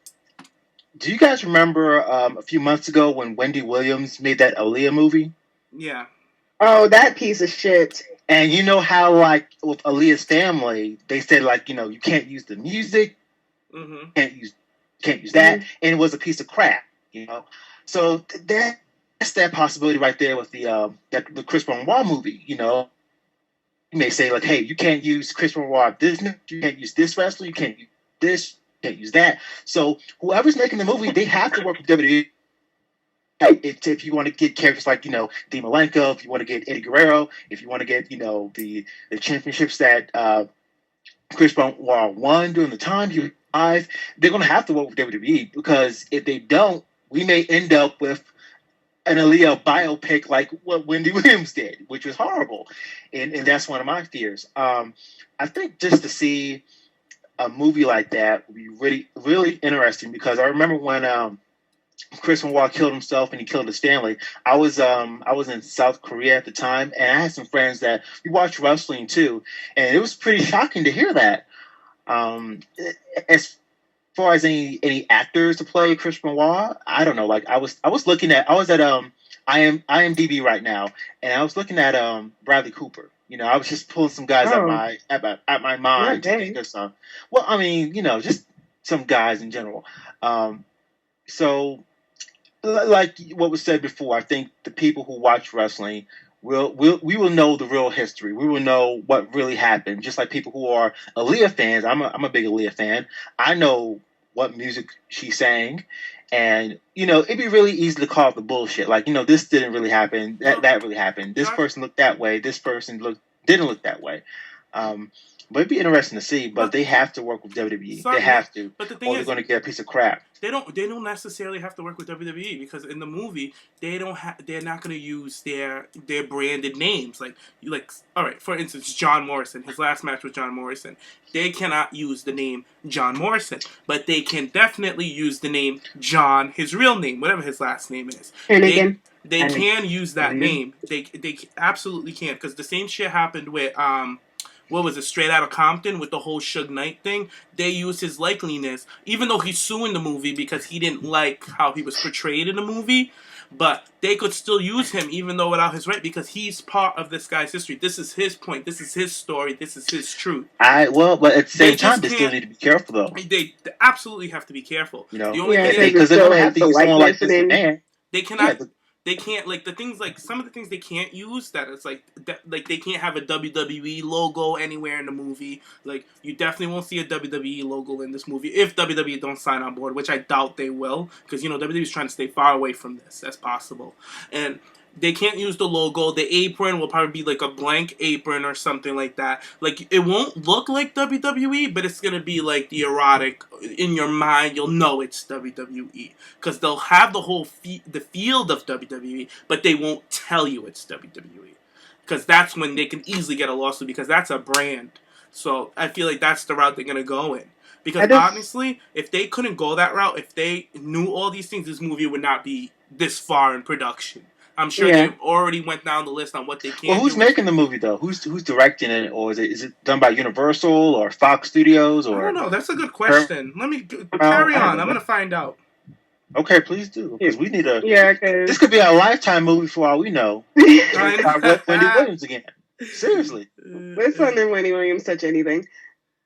do you guys remember a few months ago when Wendy Williams made that Aaliyah movie? Yeah. Oh, that piece of shit. And you know how, like, with Aaliyah's family, they said, like, you can't use the music, can't use that, and it was a piece of crap, So that's that possibility right there with the Chris Benoit movie, You may say, like, hey, you can't use Chris Benoit business, you can't use this wrestler, you can't use this, can't use that. So whoever's making the movie, they have to work with WWE. If you want to get characters like, Dean Malenko, if you want to get Eddie Guerrero, if you want to get, the championships that Chris Benoit won during the time he was alive, they're going to have to work with WWE, because if they don't, we may end up with an Aaliyah biopic like what Wendy Williams did, which was horrible. And that's one of my fears. I think just to see a movie like that would be really, really interesting, because I remember when Chris Benoit killed himself and he killed his family. I was in South Korea at the time, and I had some friends that we watched wrestling too, and it was pretty shocking to hear that. As far as any actors to play Chris Benoit, I don't know. Like I was at IMDb right now, and I was looking at Bradley Cooper. I was just pulling some guys at my mind to think of some. Well, I mean, just some guys in general. So, like what was said before, I think the people who watch wrestling we will know the real history. We will know what really happened. Just like people who are Aaliyah fans, I'm a big Aaliyah fan. I know what music she sang. And, it'd be really easy to call it the bullshit. Like, this didn't really happen. That really happened. This person looked that way. This person didn't look that way. But it'd be interesting to see. But they have to work with WWE. They have to. But the thing or they're going to get a piece of crap. They don't necessarily have to work with WWE, because in the movie they're not going to use their branded names. Like all right, for instance, John Morrison, his last match with John Morrison, they cannot use the name John Morrison, but they can definitely use the name John, his real name, whatever his last name is. They can use that name. They absolutely can, because the same shit happened with what was it, Straight Outta Compton with the whole Suge Knight thing. They used his likeliness, even though he's suing the movie because he didn't like how he was portrayed in the movie. But they could still use him, even though without his right, because he's part of this guy's history. This is his point. This is his story. This is his truth. But at the same time, they still need to be careful, though. They absolutely have to be careful. You know, the only thing because they're going to have to use someone like this man. They cannot. They can't, like, the things, like, some of the things they can't use, that it's, like, they can't have a WWE logo anywhere in the movie. Like, you definitely won't see a WWE logo in this movie if WWE don't sign on board, which I doubt they will, because, WWE is trying to stay far away from this as possible. And they can't use the logo. The apron will probably be, like, a blank apron or something like that. Like, it won't look like WWE, but it's going to be, like, the erotic. In your mind, you'll know it's WWE. Because they'll have the whole the field of WWE, but they won't tell you it's WWE. Because that's when they can easily get a lawsuit, because that's a brand. So I feel like that's the route they're going to go in. Because honestly, if they couldn't go that route, if they knew all these things, this movie would not be this far in production. I'm sure they already went down the list on what they can. Well, who's making the movie though? Who's directing it, or is it done by Universal or Fox Studios? Or I don't know. That's a good question. Let me carry on. I'm gonna find out. Okay, please do, because we need a. Yeah, this could be a Lifetime movie for all we know. Wendy Williams again. Seriously, let's not let Wendy Williams touch anything.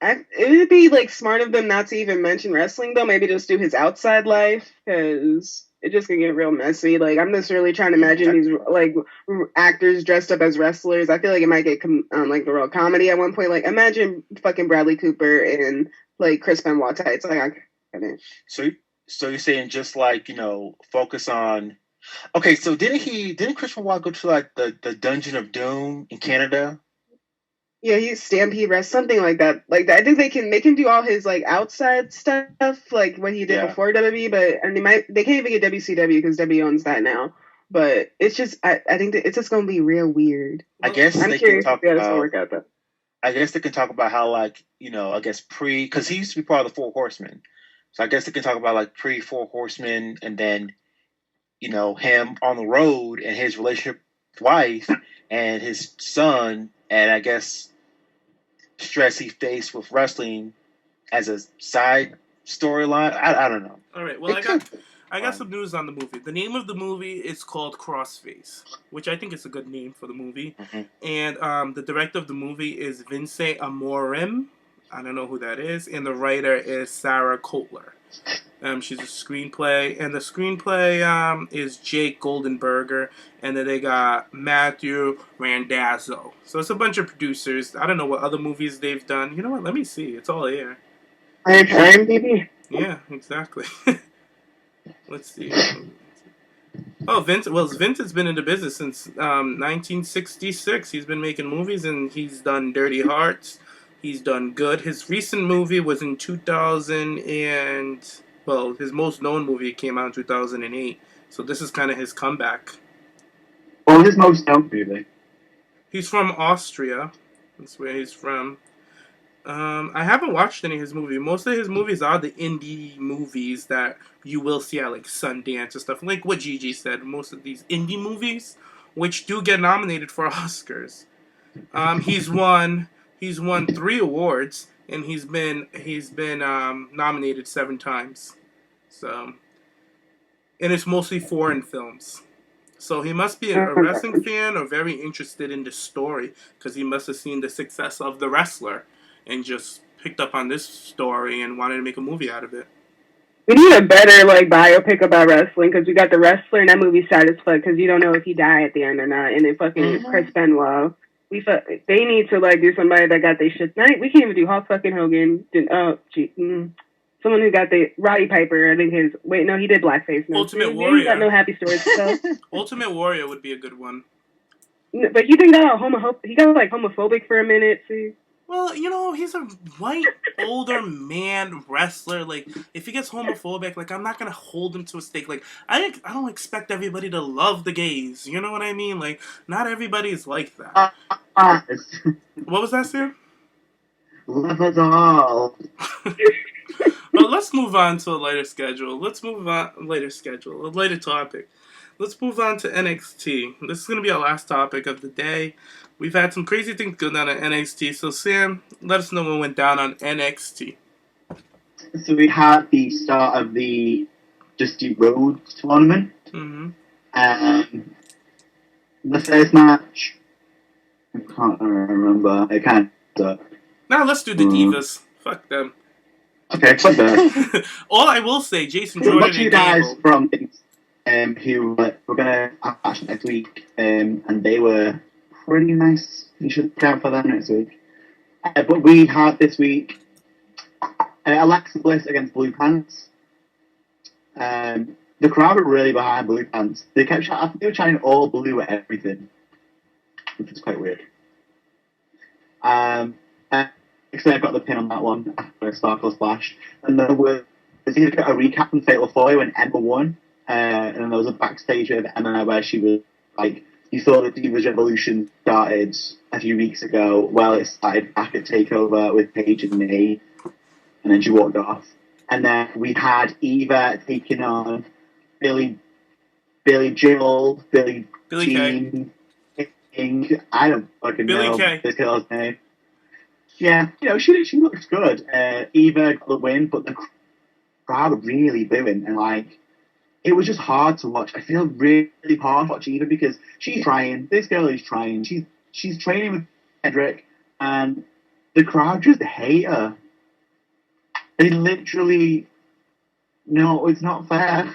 It would be like smart of them not to even mention wrestling though. Maybe just do his outside life, because it just can get real messy. Like, I'm just really trying to imagine these like actors dressed up as wrestlers. I feel like it might get like the real comedy at one point. Like, imagine fucking Bradley Cooper and like Chris Benoit tights. Like, I couldn't. So you're saying just like, focus on. Okay, so didn't Chris Benoit go to like the Dungeon of Doom in Canada? Yeah, he's Stampede Wrest, something like that. Like that. I think they can do all his like outside stuff, like what he did before WWE, and they can't even get WCW because WWE owns that now. But it's just I think that it's just gonna be real weird. I guess I'm curious if it's gonna work out though. I guess they can talk about how like, I guess because he used to be part of the Four Horsemen. So I guess they can talk about like pre Four Horsemen, and then, him on the road and his relationship with his wife and his son, and I guess stress he faced with wrestling as a side storyline. I don't know. All right. Well, I got some news on the movie. The name of the movie is called Crossface, which I think is a good name for the movie. Mm-hmm. And the director of the movie is Vince Amorim. I don't know who that is. And the writer is Sarah Kotler. She's a screenplay. And the screenplay is Jake Goldenberger. And then they got Matthew Randazzo. So it's a bunch of producers. I don't know what other movies they've done. You know what? Let me see. It's all here. IMDb? Yeah, exactly. Let's see. Oh, Vince has been in the business since 1966. He's been making movies, and he's done Dirty Hearts. He's done good. His recent movie was in 2000 and... Well, his most known movie came out in 2008. So this is kind of his comeback. What was his most known movie? He's from Austria. That's where he's from. I haven't watched any of his movies. Most of his movies are the indie movies that you will see at like Sundance and stuff. Like what Gigi said, most of these indie movies, which do get nominated for Oscars. He's won 3 awards, and he's been nominated 7 times. So, and it's mostly foreign films. So he must be a wrestling fan or very interested in the story, because he must have seen the success of The Wrestler and just picked up on this story and wanted to make a movie out of it. We need a better biopic about wrestling, because we got The Wrestler, and that movie's sad as fuck because you don't know if he died at the end or not. And then fucking Chris Benoit. They need to do somebody that got their shit. We can't even do Hulk fucking Hogan. Someone who got the Roddy Piper. I think he did blackface. No. Ultimate Warrior. He got no happy stories to tell. Ultimate Warrior would be a good one. But you think that he got homophobic for a minute, see? Well, he's a white, older man wrestler. If he gets homophobic, I'm not going to hold him to a stake. I don't expect everybody to love the gays. You know what I mean? Not everybody is like that. What was that, Sam? Love us all. But let's move on to a lighter schedule. A lighter topic. Let's move on to NXT. This is going to be our last topic of the day. We've had some crazy things go down at NXT. So, Sam, let us know what went down on NXT. So we had the start of the Dusty Rhodes tournament. Mm-hmm. The first match, I can't remember. It kind of. Now let's do the Divas. Fuck them. Okay, fuck that. All I will say, Jason Jordan Look, you guys Gable. from who were gonna match next week, and they were pretty nice. You should count for them next week. But we had this week Alexa Bliss against Blue Pants. The crowd were really behind Blue Pants. They were shining all blue at everything, which is quite weird. Actually, I got the pin on that one after a Sparkle Splash. And then we got a recap from Fatal 4 when Emma won. And then there was a backstage with Emma where she was like, you saw the Divas Revolution started a few weeks ago. Well, it started back at TakeOver with Paige and May. And then she walked off. And then we had Eva taking on Billy Joel, Billy Jean, King. I don't fucking know this girl's name. Yeah, she looks good. Eva got the win, but the crowd really booing, and like it was just hard to watch. I feel really hard to watch Eva because she's trying. This girl is trying. She's training with Cedric, and the crowd just hate her. They literally, no, it's not fair.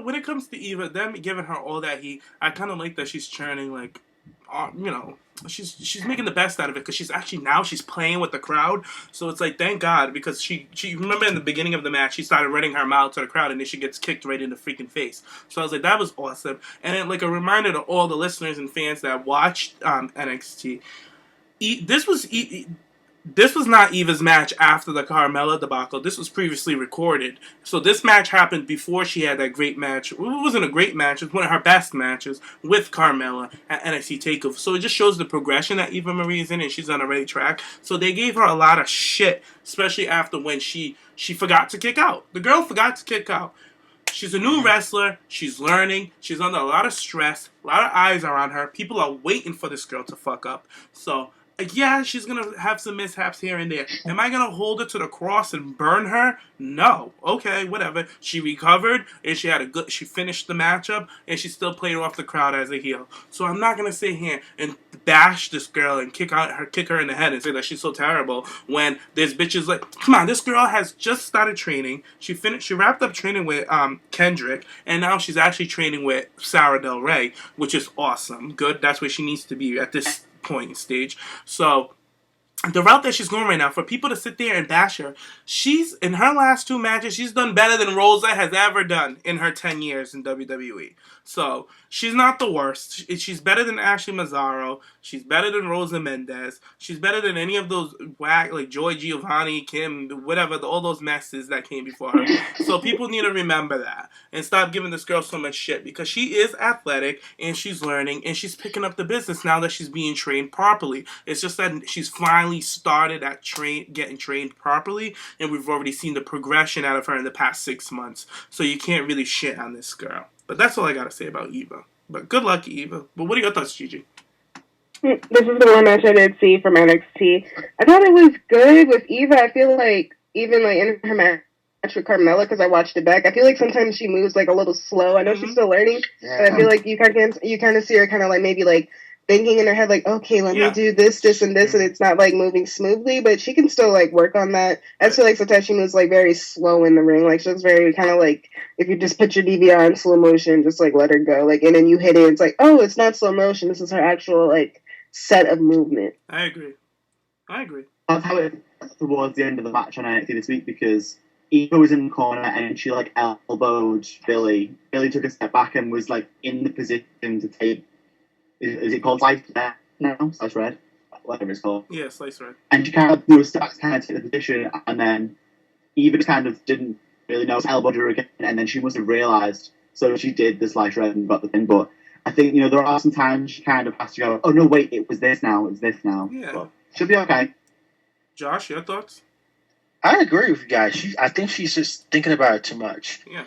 When it comes to Eva, them giving her all that heat, I kind of like that she's churning, like, she's making the best out of it because she's playing with the crowd. So it's like, thank God, because she remember in the beginning of the match, she started running her mouth to the crowd and then she gets kicked right in the freaking face. So I was like, that was awesome. And then, like, a reminder to all the listeners and fans that watched NXT, this was not Eva's match after the Carmella debacle. This was previously recorded. So this match happened before she had that great match. It wasn't a great match. It was one of her best matches with Carmella at NXT TakeOver. So it just shows the progression that Eva Marie is in, and she's on the right track. So they gave her a lot of shit, especially after when she forgot to kick out. The girl forgot to kick out. She's a new wrestler. She's learning. She's under a lot of stress. A lot of eyes are on her. People are waiting for this girl to fuck up. So yeah, she's going to have some mishaps here and there. Am I going to hold her to the cross and burn her? No. Okay, whatever. She recovered, and she finished the matchup, and she still played off the crowd as a heel. So I'm not going to sit here and bash this girl and kick her in the head and say that she's so terrible when there's bitches like, come on, this girl has just started training. She wrapped up training with Kendrick, and now she's actually training with Sarah Del Rey, which is awesome. Good. That's where she needs to be at this point in stage. So the route that she's going right now, for people to sit there and bash her, she's in her last 2 matches, she's done better than Rosa has ever done in her 10 years in WWE. So she's not the worst. She's better than Ashley Mazzaro. She's better than Rosa Mendez. She's better than any of those like Joy Giovanni, Kim, whatever, all those messes that came before her. So people need to remember that and stop giving this girl so much shit, because she is athletic and she's learning and she's picking up the business now that she's being trained properly. It's just that she's finally started at getting trained properly, and we've already seen the progression out of her in the past 6 months. So you can't really shit on this girl. But that's all I gotta say about Eva. But good luck, Eva. But what are your thoughts, Gigi? This is the one match I did see from NXT. I thought it was good with Eva. I feel like even like in her match with Carmella, because I watched it back, I feel like sometimes she moves like a little slow. I know she's still learning, but I feel like you kind of see her kind of like maybe like thinking in her head like, okay, let me do this, and this, and it's not like moving smoothly, but she can still like work on that. I feel like sometimes she moves like very slow in the ring, like she's very kind of like, if you just put your DVR in slow motion, just like let her go, like, and then you hit it, it's like, oh, it's not slow motion, this is her actual like set of movement. I agree. That's how it was towards the end of the match on NXT this week, because Eva was in the corner and she like elbowed Billy. Billy took a step back and was like in the position to take, is it called Slice Red now? Slice Red? Whatever it's called. Yeah, Slice Red. And she kind of do a step kind of take the position, and then Eva kind of didn't really know, elbowed her again, and then she must have realised, so she did the Slice Red and got the thing. But I think, there are some times she kind of has to go, oh no, wait, it was this now, it's this now. Yeah. But she'll be okay. Josh, your thoughts? I agree with you guys. I think she's just thinking about it too much. Yeah.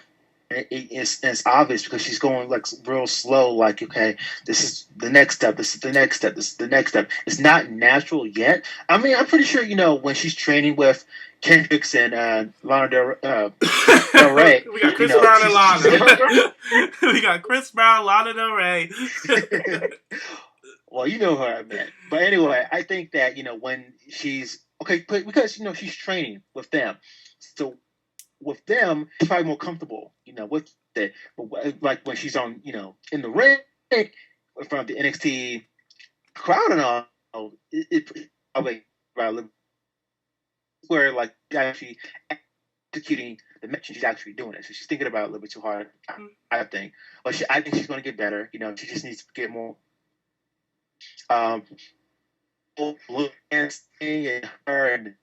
It's obvious because she's going like real slow. Like, okay, this is the next step. This is the next step. This is the next step. It's not natural yet. I mean, I'm pretty sure when she's training with Kendricks and Lana Del Rey. We got Chris Brown and Lana. We got Chris Brown, Lana Del Rey. Well, you know who I meant. But anyway, I think that when she's because she's training with them, so. With them, she's probably more comfortable, with it. But like when she's on, in the ring in front of the NXT crowd and all, it probably where like actually executing the match, she's actually doing it. So she's thinking about it a little bit too hard, I think. But I think she's going to get better. She just needs to get more. And her and.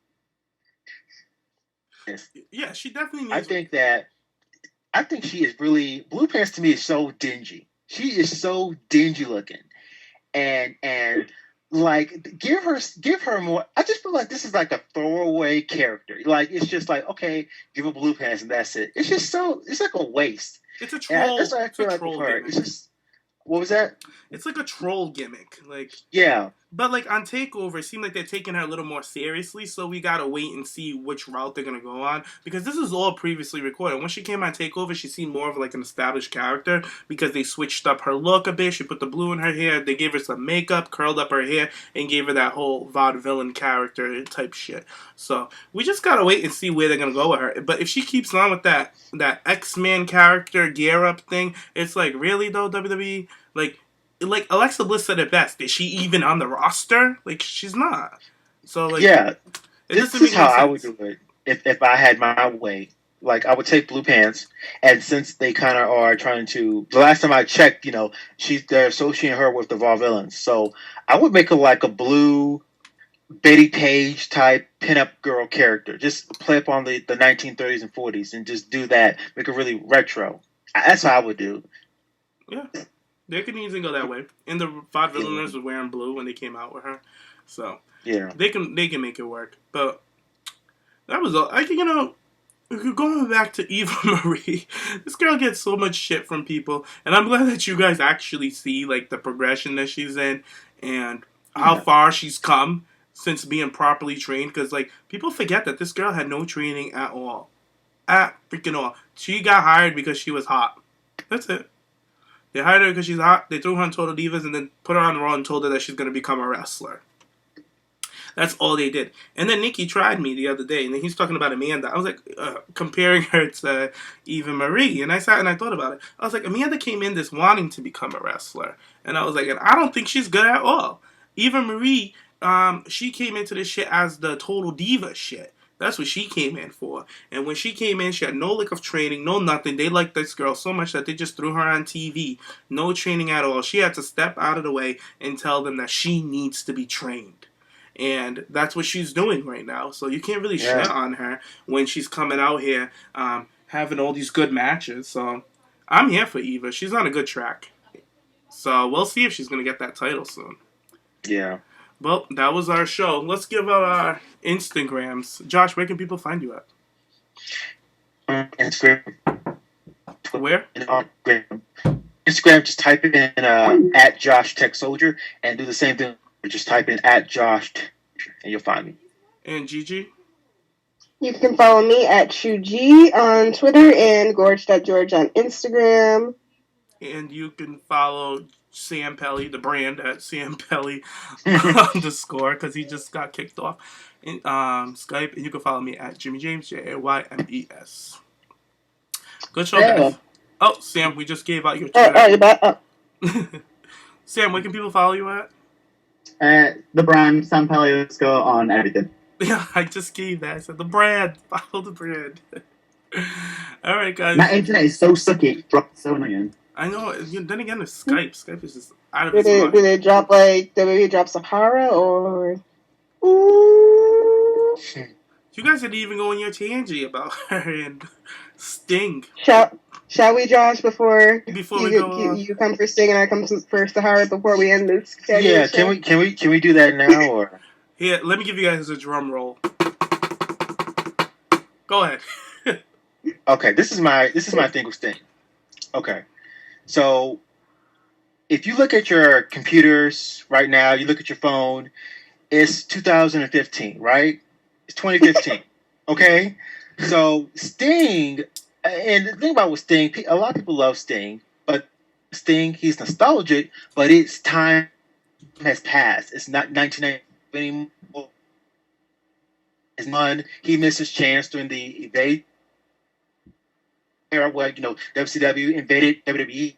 Yeah, she definitely needs. I think she is really Blue Pants to me is so dingy. She is so dingy looking, and like give her more. I just feel like this is like a throwaway character. Like it's just like okay, give her Blue Pants and that's it. It's just it's like a waste. It's a troll. That's what I feel like with her. It's just what was that? It's like a troll gimmick. Like yeah. But, like, on TakeOver, it seemed like they're taking her a little more seriously, so we gotta wait and see which route they're gonna go on. Because this is all previously recorded. When she came on TakeOver, she seemed more of, like, an established character, because they switched up her look a bit. She put the blue in her hair, they gave her some makeup, curled up her hair, and gave her that whole vaudevillain character type shit. So, we just gotta wait and see where they're gonna go with her. But if she keeps on with that X-Men character gear-up thing, it's like, really, though, WWE? Like Alexa Bliss said it best. Is she even on the roster? Like she's not. So like yeah, this is how I would do it if I had my way. Like I would take Blue Pants, and since they kind of are trying to. The last time I checked, they're associating her with the Vaudevillains. So I would make her like a blue Betty Page type pinup girl character. Just play up on the 1930s and 40s and just do that. Make it really retro. That's how I would do. Yeah. They could easily go that way. And the Vaudevillainers were wearing blue when they came out with her. So, yeah. They can make it work. But that was all. Going back to Eva Marie, this girl gets so much shit from people. And I'm glad that you guys actually see, like, the progression that she's in and how far she's come since being properly trained. Because, like, people forget that this girl had no training at all. At freaking all. She got hired because she was hot. That's it. They hired her because she's hot. They threw her on Total Divas and then put her on Raw and told her that she's going to become a wrestler. That's all they did. And then Nikki tried me the other day, and then he's talking about Amanda. I was like, comparing her to Eva Marie. And I sat and I thought about it. I was like, Amanda came in this wanting to become a wrestler. And I was like, and I don't think she's good at all. Eva Marie, she came into this shit as the Total Diva shit. That's what she came in for. And when she came in, she had no lick of training, no nothing. They liked this girl so much that they just threw her on TV. No training at all. She had to step out of the way and tell them that she needs to be trained. And that's what she's doing right now. So you can't really shit on her when she's coming out here having all these good matches. So I'm here for Eva. She's on a good track. So we'll see if she's going to get that title soon. Yeah. Well, that was our show. Let's give out our Instagrams. Josh, where can people find you at? Instagram. Where? Instagram, just type in at Josh Tech Soldier and do the same thing. Just type in at Josh and you'll find me. And Gigi? You can follow me at ShuG on Twitter and Gorge.George on Instagram. And you can follow Sam Pelly, the brand, at Sam Pelly _ because he just got kicked off in Skype. And you can follow me at Jimmy James, JAYMES. Good show, guys. Oh, Sam, we just gave out your Twitter. Sam, where can people follow you at? The brand, Sam Pelly _ on everything. Yeah, I just gave that. I said the brand. Follow the brand. All right, guys. My internet is so sucky. It's so annoying. I know. Then again, it's Skype. Skype is just out of its mind. Did it drop like WWE drop Sahara or? Ooh. You guys didn't even go on your tangent about her and Sting. Shall we, Josh? Before we go, you come for Sting and I come for Sahara before we end this. Yeah, can we do that now or? Here, let me give you guys a drum roll. Go ahead. Okay, this is my thing with Sting. Okay, so if you look at your computers right now, you look at your phone, it's 2015, right? It's 2015. Okay, so Sting, and the thing about with Sting, a lot of people love Sting, but Sting, he's nostalgic, but it's time has passed. It's not 1990 anymore. It's none. He missed his chance during the invade era where WCW invaded WWE.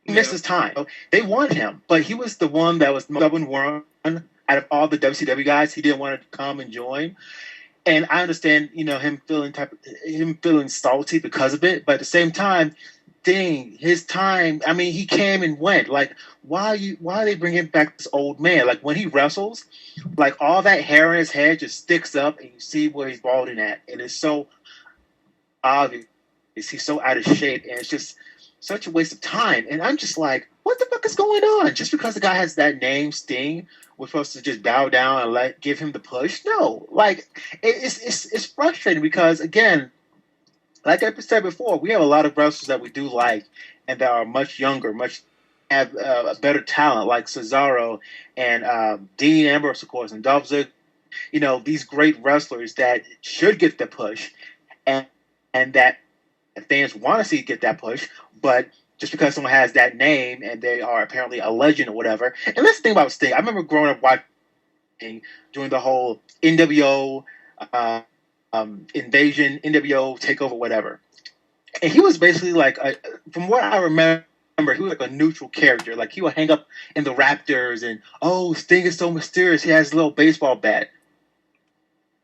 He missed his time. So they wanted him, but he was the one that was the stubborn one out of all the WCW guys. He didn't want to come and join. And I understand, him feeling salty because of it. But at the same time, Sting, his time. I mean, he came and went. Like, why they bring him back this old man? Like when he wrestles, like all that hair in his head just sticks up, and you see where he's balding at, and it's so obvious. He's so out of shape, and it's just such a waste of time. And I'm just like, what the fuck is going on? Just because the guy has that name, Sting, we're supposed to just bow down and give him the push? No, like it's frustrating because again, like I said before, we have a lot of wrestlers that we do like and that are much younger, have a better talent, like Cesaro and Dean Ambrose, of course, and Dolph Ziggler. These great wrestlers that should get the push, and that fans want to see get that push, but just because someone has that name and they are apparently a legend or whatever. And let's think about Sting. I remember growing up watching during the whole NWO invasion, NWO takeover, whatever. And he was basically like, from what I remember, he was like a neutral character. Like he would hang up in the Raptors and, Sting is so mysterious. He has a little baseball bat.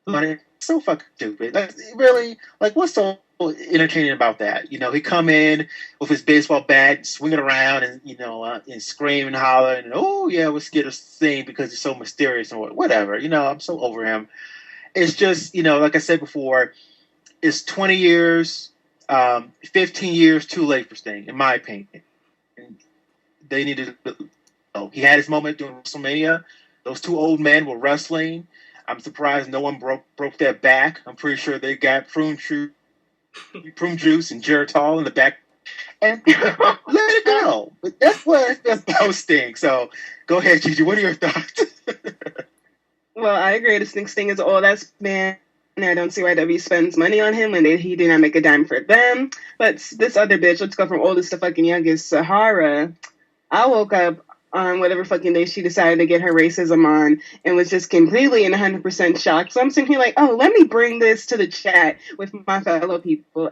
But it's so fucking stupid. Like, really? Like, what's so entertaining about that? He come in with his baseball bat, swing it around, and and scream and holler, and we're scared of Sting because he's so mysterious and whatever. I'm so over him. It's just like I said before, it's 20 years, 15 years too late for Sting, in my opinion. And they needed. He had his moment during WrestleMania. Those two old men were wrestling. I'm surprised no one broke their back. I'm pretty sure they got prune juice and Geritol in the back, and let it go. But that's about Sting. So go ahead, Gigi. What are your thoughts? Well, I agree. I think Sting is an old ass man. And I don't see why W spends money on him when he did not make a dime for them. But this other bitch, let's go from oldest to fucking youngest, Sahara. I woke up on whatever fucking day she decided to get her racism on and was just completely and 100% shocked. So I'm sitting here like, let me bring this to the chat with my fellow people,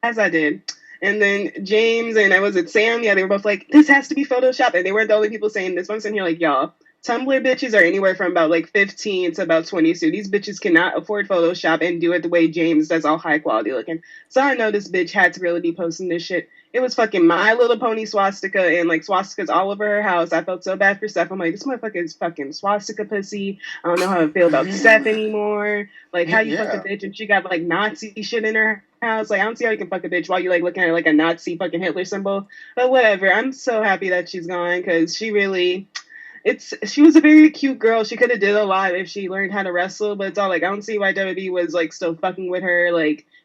as I did. And then James and Sam, they were both like, this has to be Photoshop. And they weren't the only people saying this. I'm sitting here like, y'all, Tumblr bitches are anywhere from about 15 to about 20. So these bitches cannot afford Photoshop and do it the way James does, all high quality looking. So I know this bitch had to really be posting this shit. It was fucking My Little Pony swastika and swastikas all over her house. I felt so bad for Steph. I'm like, this motherfucker is fucking swastika pussy. I don't know how to feel about Steph anymore. Like, how you fuck a bitch and she got Nazi shit in her house? Like, I don't see how you can fuck a bitch while you looking at her like a Nazi fucking Hitler symbol. But whatever. I'm so happy that she's gone because she was a very cute girl. She could have did a lot if she learned how to wrestle, but it's all I don't see why WWE was still fucking with her.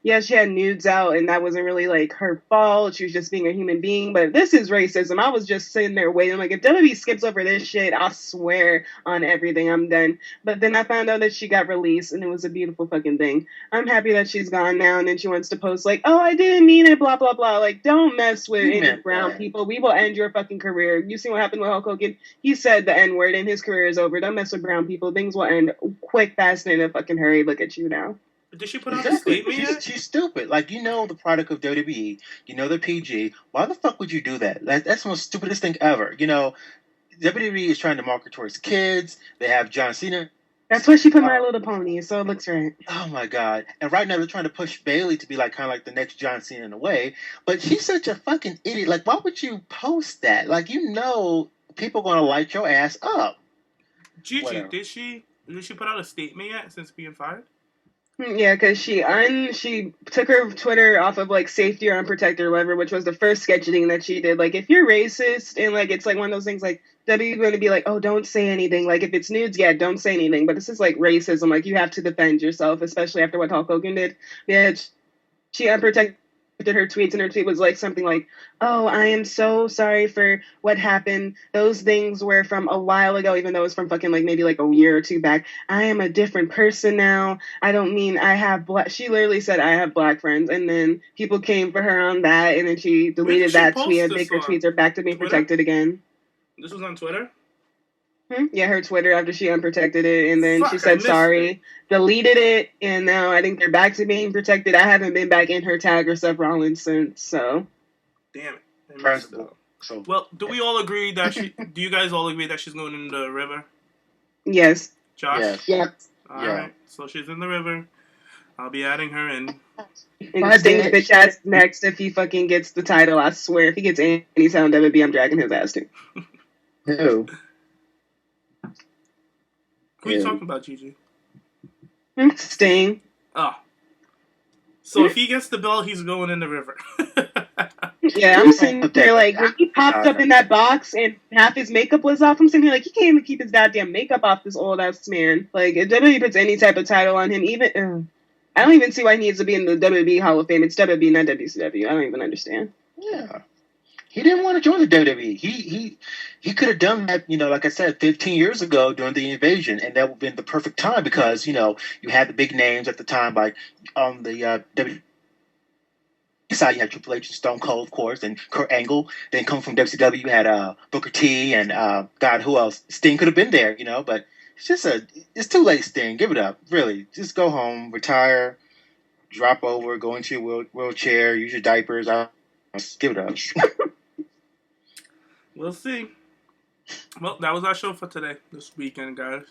Yeah, she had nudes out and that wasn't really her fault. She was just being a human being, but this is racism. I was just sitting there waiting. If WWE skips over this shit, I swear on everything, I'm done. But then I found out that she got released and it was a beautiful fucking thing. I'm happy that she's gone now, and then she wants to post I didn't mean it, blah, blah, blah. Don't mess with any brown people. We will end your fucking career. You see what happened with Hulk Hogan? He said the N-word and his career is over. Don't mess with brown people. Things will end quick, fast, and in a fucking hurry. Look at you now. Did she put out a statement yet? She's stupid. The product of WWE. The PG. Why the fuck would you do that? That's the most stupidest thing ever. WWE is trying to market towards kids. They have John Cena. That's why she put My Little Pony, so it looks right. Oh my god. And right now they're trying to push Bayley to be kind of like the next John Cena in a way. But she's such a fucking idiot. Why would you post that? People are going to light your ass up. Gigi, did she put out a statement yet since being fired? Yeah, because she took her Twitter off of like safety or unprotected or whatever, which was the first sketching that she did. Like, if you're racist and like it's like one of those things like W going to be like, oh, don't say anything. Like, if it's nudes, yeah, don't say anything. But this is like racism. Like, you have to defend yourself, especially after what Hulk Hogan did. Yeah, she unprotected her tweets, and her tweet was like something like, "Oh, I am so sorry for what happened. Those things were from a while ago, even though it was from fucking like maybe like a year or two back. I am a different person now. I don't mean I have black." She literally said, "I have black friends," and then people came for her on that, and then she Where did deleted she that tweet, post and I this think her on? tweets are back to being Twitter? protected again. This was on Twitter? Yeah, her Twitter after she unprotected it, and then she Fuck, I said missed sorry, it. deleted it, and now I think they're back to being protected. I haven't been back in her tag or Seth Rollins since, so. Damn it. I missed it. So, well, do we all agree that do you guys all agree that she's going in the river? Yes. Josh? yes. Yep. Alright, so she's in the river. I'll be adding her in. And Sting's bitch ass next if he fucking gets the title. I swear, if he gets any sound WWE, I'm dragging his ass too. Who? Who are you talking about, Gigi? Sting. Oh. So if he gets the belt, he's going in the river. Yeah, I'm sitting there like, when he popped up in that box and half his makeup was off, I'm sitting here like, he can't even keep his goddamn makeup off, this old ass man. Like, if WWE puts any type of title on him, even, I don't even see why he needs to be in the WWE Hall of Fame. It's WWE, not WCW. I don't even understand. Yeah. He didn't want to join the WWE. He could have done that, like I said, 15 years ago during the invasion, and that would have been the perfect time because, you had the big names at the time, like on the WWE side, you had Triple H and Stone Cold, of course, and Kurt Angle. Then coming from WCW, you had Booker T and God, who else? Sting could have been there, but it's too late, Sting. Give it up, really. Just go home, retire, drop over, go into your wheelchair, use your diapers. Give it up. We'll see. Well, that was our show for today, this weekend, guys.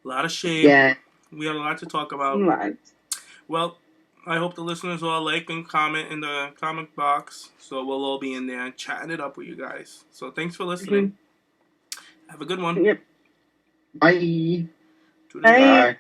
A lot of shade. Yeah. We had a lot to talk about. Lots. Well, I hope the listeners all like and comment in the comment box, so we'll all be in there chatting it up with you guys. So thanks for listening. Have a good one. Yep. Bye. Bye.